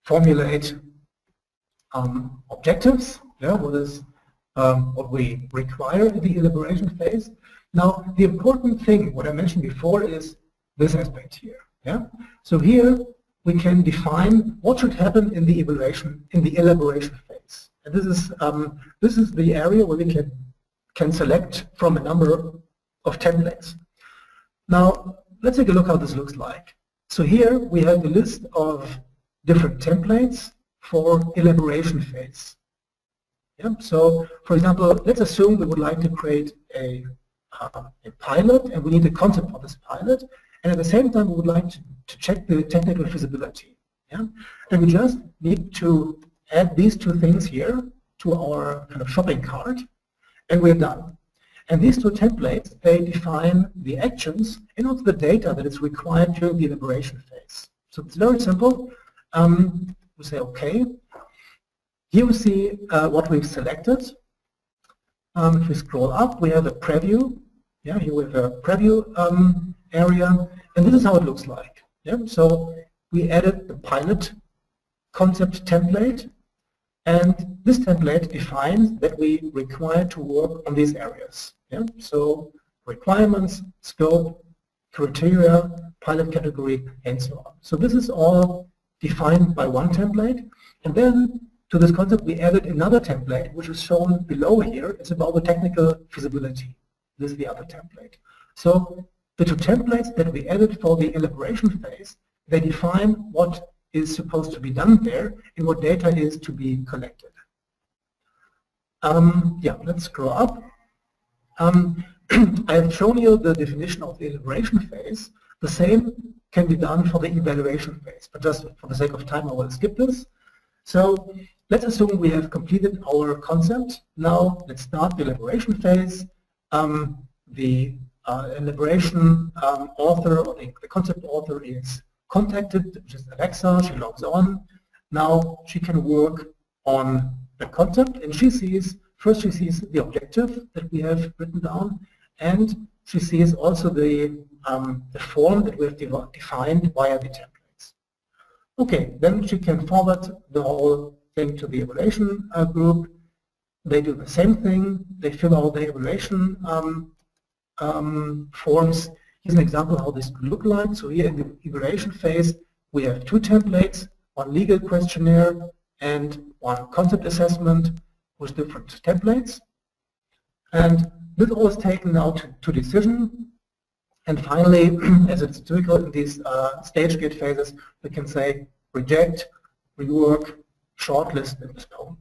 formulate objectives. Yeah, what we require in the elaboration phase. Now, the important thing, what I mentioned before, is this aspect here. Yeah. So here we can define what should happen in the elaboration phase. And this is the area where we can select from a number of templates. Now let's take a look how this looks like. So here we have a list of different templates for elaboration phase. Yeah. So for example, let's assume we would like to create a pilot, and we need a concept for this pilot, and at the same time we would like to check the technical feasibility. Yeah? And we just need to add these two things here to our kind of shopping cart, and we're done. And these two templates, they define the actions and also the data that is required during the elaboration phase. So it's very simple. We say OK. Here we see what we've selected. If we scroll up, we have a preview. Yeah, here we have a preview area, and this is how it looks like. Yeah, so we added the pilot concept template, and this template defines that we require to work on these areas. Yeah, so requirements, scope, criteria, pilot category, and so on. So this is all defined by one template, and then to this concept we added another template, which is shown below here. It's about the technical feasibility. This is the other template. So the two templates that we added for the elaboration phase, they define what is supposed to be done there and what data is to be collected. Yeah, let's scroll up. I have shown you the definition of the elaboration phase. The same can be done for the evaluation phase, but just for the sake of time I will skip this. So let's assume we have completed our concept. Now let's start the elaboration phase. The elaboration author, or the concept author, is contacted, which is Alexa. She logs on. Now she can work on the concept, and she sees, first she sees the objective that we have written down, and she sees also the form that we have defined via the templates. Okay, then she can forward the whole thing to the evaluation group. They do the same thing. They fill out the evaluation forms. Here's an example how this could look like. So here in the evaluation phase, we have two templates, one legal questionnaire and one concept assessment with different templates. And this all is taken now to decision. And finally, as it's typical in these stage gate phases, we can say reject, rework, shortlist, and postpone.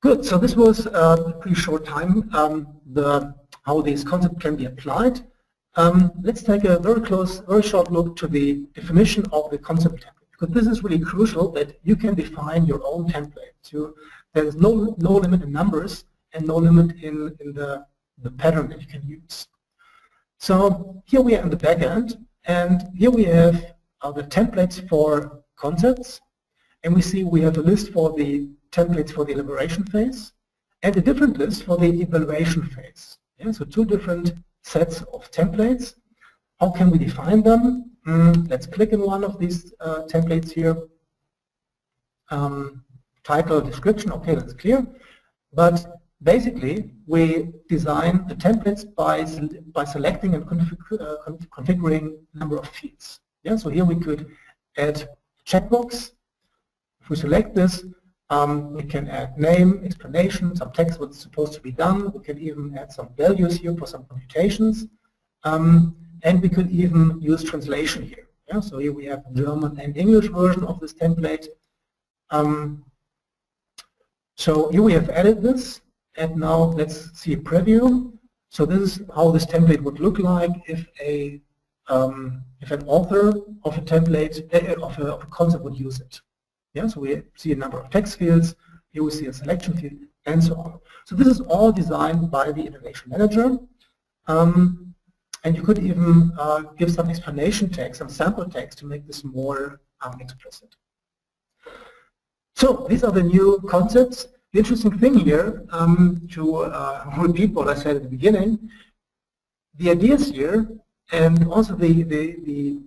Good, so this was a pretty short time, how these concepts can be applied. Let's take a very short look to the definition of the concept template, because this is really crucial that you can define your own template. There is no limit in numbers and no limit in the pattern that you can use. So here we are in the back end, and here we have the templates for concepts, and we see we have a list for the templates for the elaboration phase and a different list for the evaluation phase. Yeah, so two different sets of templates. How can we define them? Let's click in one of these templates here. Title, description, okay, that's clear. But basically, we design the templates by selecting and configuring a number of fields. Yeah, so here we could add checkbox. If we select this, we can add name, explanation, some text what's supposed to be done. We can even add some values here for some computations. And we could even use translation here. Yeah, so here we have German and English version of this template. So here we have added this, and now let's see a preview. So this is how this template would look like if an author of a template, of a concept would use it. Yeah, so we see a number of text fields, here we see a selection field, and so on. So this is all designed by the Innovation Manager. And you could even give some explanation text, some sample text to make this more explicit. So these are the new concepts. The interesting thing here, to repeat what I said at the beginning, the ideas here and also the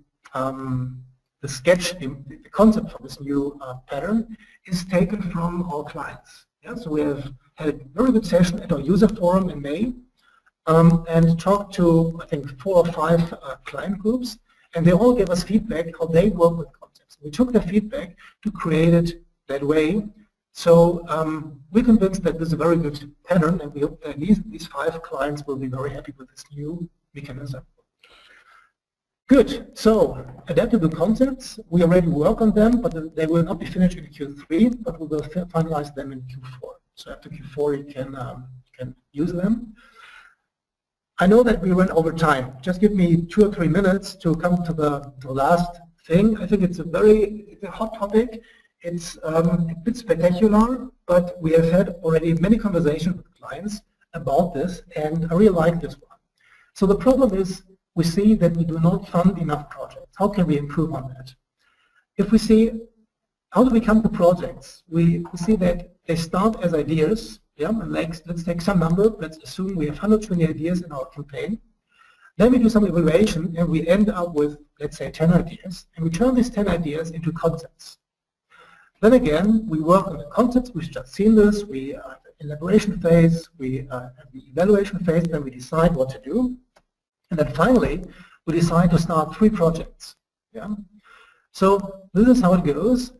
sketch, the concept for this new pattern is taken from our clients. Yeah? So we have had a very good session at our user forum in May and talked to, I think, 4 or 5 client groups. And they all gave us feedback how they work with concepts. We took their feedback to create it that way. So we're convinced that this is a very good pattern, and we hope that these 5 clients will be very happy with this new mechanism. Good. So adaptable concepts, we already work on them, but they will not be finished in Q3, but we will finalize them in Q4. So after Q4, you can use them. I know that we went over time. Just give me 2 or 3 minutes to come to the last thing. I think it's a hot topic. It's a bit spectacular, but we have had already many conversations with clients about this, and I really like this one. So the problem is, we see that we do not fund enough projects. How can we improve on that? If we see, how do we come to projects? We see that they start as ideas. Yeah, and let's take some number. Let's assume we have 120 ideas in our campaign. Then we do some evaluation, and we end up with, let's say, 10 ideas. And we turn these 10 ideas into concepts. Then again, we work on the concepts. We've just seen this. We have the elaboration phase. We have the evaluation phase. Then we decide what to do. And then finally, we decide to start 3 projects. Yeah. So this is how it goes.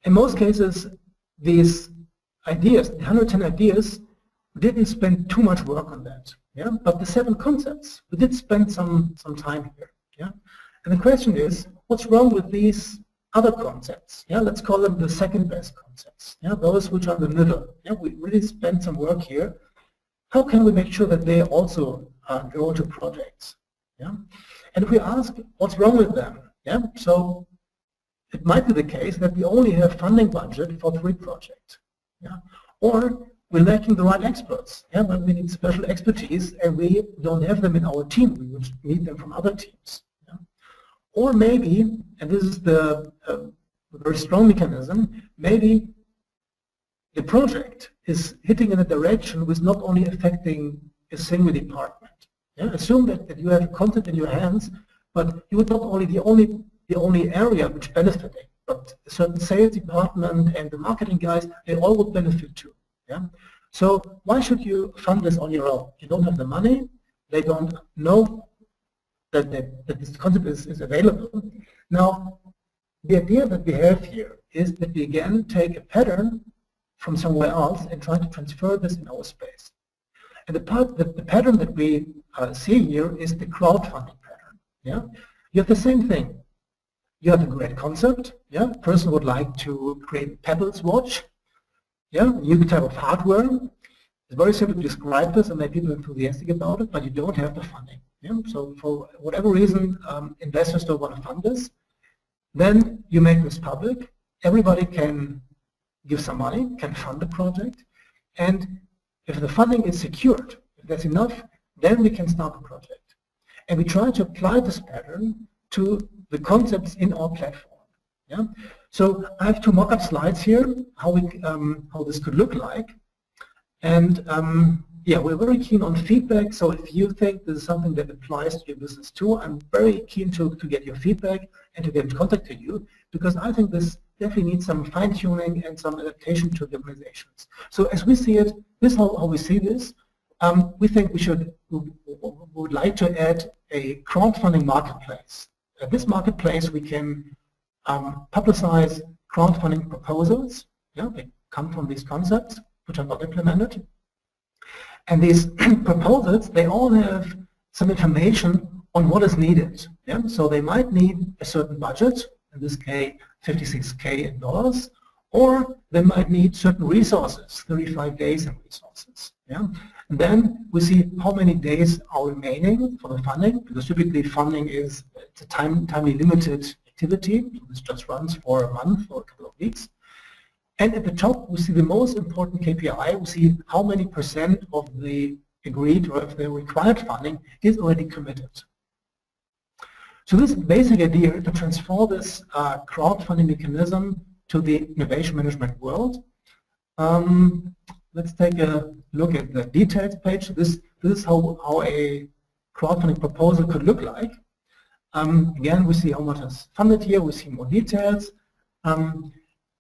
In most cases, these ideas, the 110 ideas, we didn't spend too much work on that. Yeah. But the 7 concepts, we did spend some time here. Yeah. And the question is, what's wrong with these other concepts? Yeah. Let's call them the second best concepts. Yeah. Those which are in the middle. Yeah. We really spent some work here. How can we make sure that they also go to projects? Yeah. And if we ask what's wrong with them, yeah, so it might be the case that we only have funding budget for 3 projects. Yeah. Or we're lacking the right experts. Yeah, but we need special expertise and we don't have them in our team. We would need them from other teams. Yeah. Or maybe, and this is the very strong mechanism, maybe the project is hitting in a direction which is not only affecting a single department. Yeah? Assume that you have content in your hands, but you would not only the only area which benefiting, but a certain sales department and the marketing guys, they all would benefit too. Yeah? So why should you fund this on your own? You don't have the money, they don't know that this concept is available. Now, the idea that we have here is that we again take a pattern from somewhere else and try to transfer this in our space. And the pattern that we see here is the crowdfunding pattern. Yeah, you have the same thing. You have a great concept. Yeah, a person would like to create a Pebbles watch. Yeah, new type of hardware. It's very simple to describe this and make people enthusiastic about it, but you don't have the funding. Yeah, so for whatever reason, investors don't want to fund this. Then you make this public. Everybody can give some money, can fund the project, and if the funding is secured, if that's enough, then we can start the project. And we try to apply this pattern to the concepts in our platform. Yeah? So I have 2 mock-up slides here, how this could look like. And yeah, we're very keen on feedback, so if you think this is something that applies to your business too, I'm very keen to get your feedback and to get in contact with you, because I think this definitely needs some fine-tuning and some adaptation to the organizations. So as we see it, this is how we see this. We think we would like to add a crowdfunding marketplace. At this marketplace, we can publicize crowdfunding proposals. Yeah, they come from these concepts, which are not implemented. And these proposals, they all have some information on what is needed. Yeah? So they might need a certain budget, in this case $56K in dollars, or they might need certain resources, 35 days in resources. Yeah? And then we see how many days are remaining for the funding, because typically funding is a timely limited activity. So this just runs for a month or a couple of weeks. And at the top, we see the most important KPI. We see how many % of the agreed or of the required funding is already committed. So this is the basic idea to transfer this crowdfunding mechanism to the innovation management world. Let's take a look at the details page. This is how a crowdfunding proposal could look like. Again, we see how much is funded here. We see more details.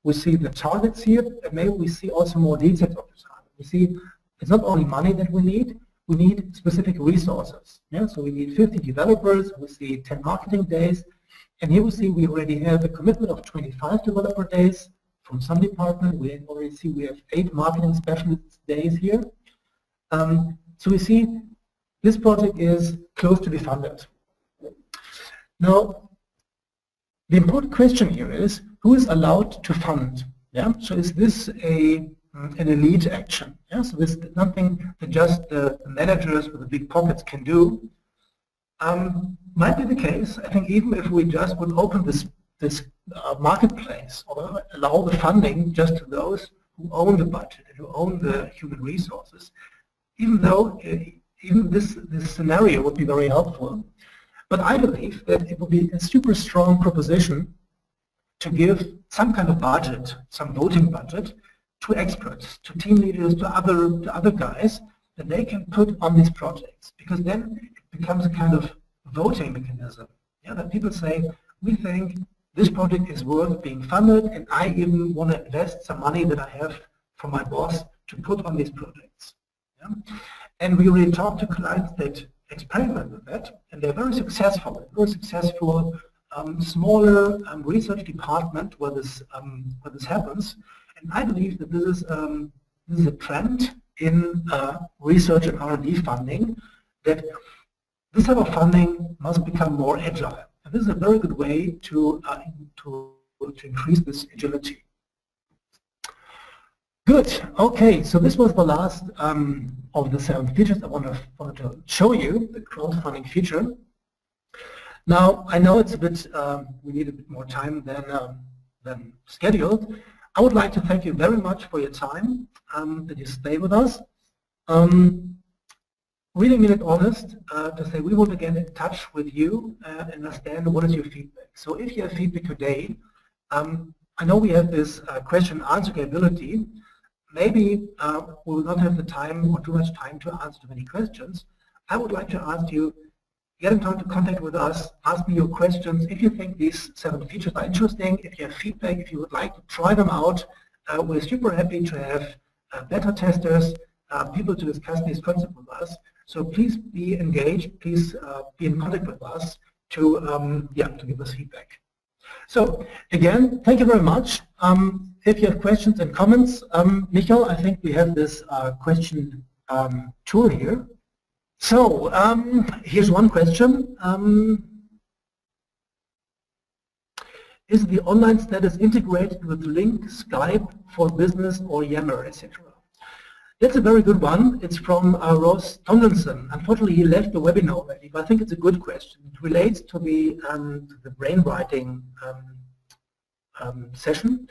We see the targets here, and maybe we see also more details of the target. We see it's not only money that we need, we need specific resources. Yeah? So we need 50 developers, we see 10 marketing days, and here we see we already have a commitment of 25 developer days from some department. We already see we have 8 marketing specialist days here. So we see this project is close to be funded. Now, the important question here is, who is allowed to fund? Yeah? So is this an elite action? Yeah? So this is something that just the managers with the big pockets can do. Might be the case. I think even if we just would open this marketplace or allow the funding just to those who own the budget and who own the human resources, even though even this scenario would be very helpful. But I believe that it would be a super strong proposition to give some kind of budget, some voting budget, to experts, to team leaders, to other guys that they can put on these projects, because then it becomes a kind of voting mechanism. Yeah, that people say, we think this project is worth being funded, and I even want to invest some money that I have from my boss to put on these projects. Yeah? And we really talk to clients that experiment with that, and they're very successful. Smaller research department where this happens, and I believe that this is a trend in research and R&D funding, that this type of funding must become more agile. And this is a very good way to increase this agility. Good. Okay. So this was the last of the 7 features I wanted to show you, the crowdfunding feature. Now I know it's a bit we need a bit more time than scheduled. I would like to thank you very much for your time that you stay with us. Really mean it honest to say we want to get in touch with you and understand what is your feedback. So if you have feedback today, I know we have this question answer capability. Maybe we will not have the time or too much time to answer too many questions. I would like to ask you, get in contact with us, ask me your questions. If you think these 7 features are interesting, if you have feedback, if you would like to try them out, we're super happy to have beta testers, people to discuss these concepts with us. So please be engaged, please be in contact with us to give us feedback. So again, thank you very much. If you have questions and comments, Michael, I think we have this question tool here. So here's one question. Is the online status integrated with Lync, Skype for Business or Yammer, etc.? That's a very good one. It's from Ross Tomlinson. Unfortunately, he left the webinar already, but I think it's a good question. It relates to the brainwriting session.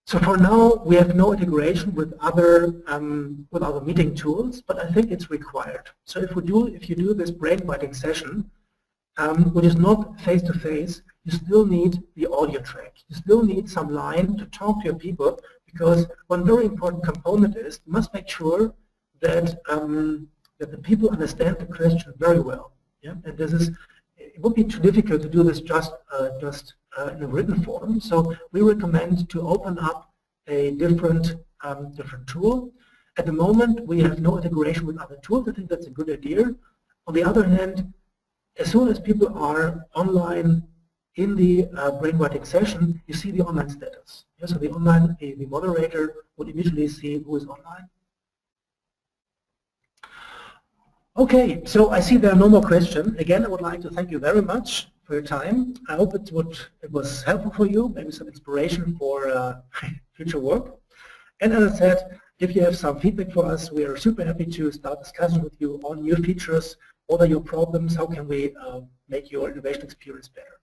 So for now, we have no integration with other meeting tools, but I think it's required. So if you do this brainwriting session, which is not face-to-face, you still need the audio track. You still need some line to talk to your people, because one very important component is you must make sure that that the people understand the question very well. Yeah, and it would be too difficult to do this just in a written form. So we recommend to open up a different tool. At the moment, we have no integration with other tools. I think that's a good idea. On the other hand, as soon as people are online in the brainwriting session, you see the online status. Yeah, so the moderator would immediately see who is online. Okay, so I see there are no more questions. Again, I would like to thank you very much for your time. I hope it was helpful for you, maybe some inspiration for future work. And as I said, if you have some feedback for us, we are super happy to start discussion with you on new features. What are your problems? How can we make your innovation experience better?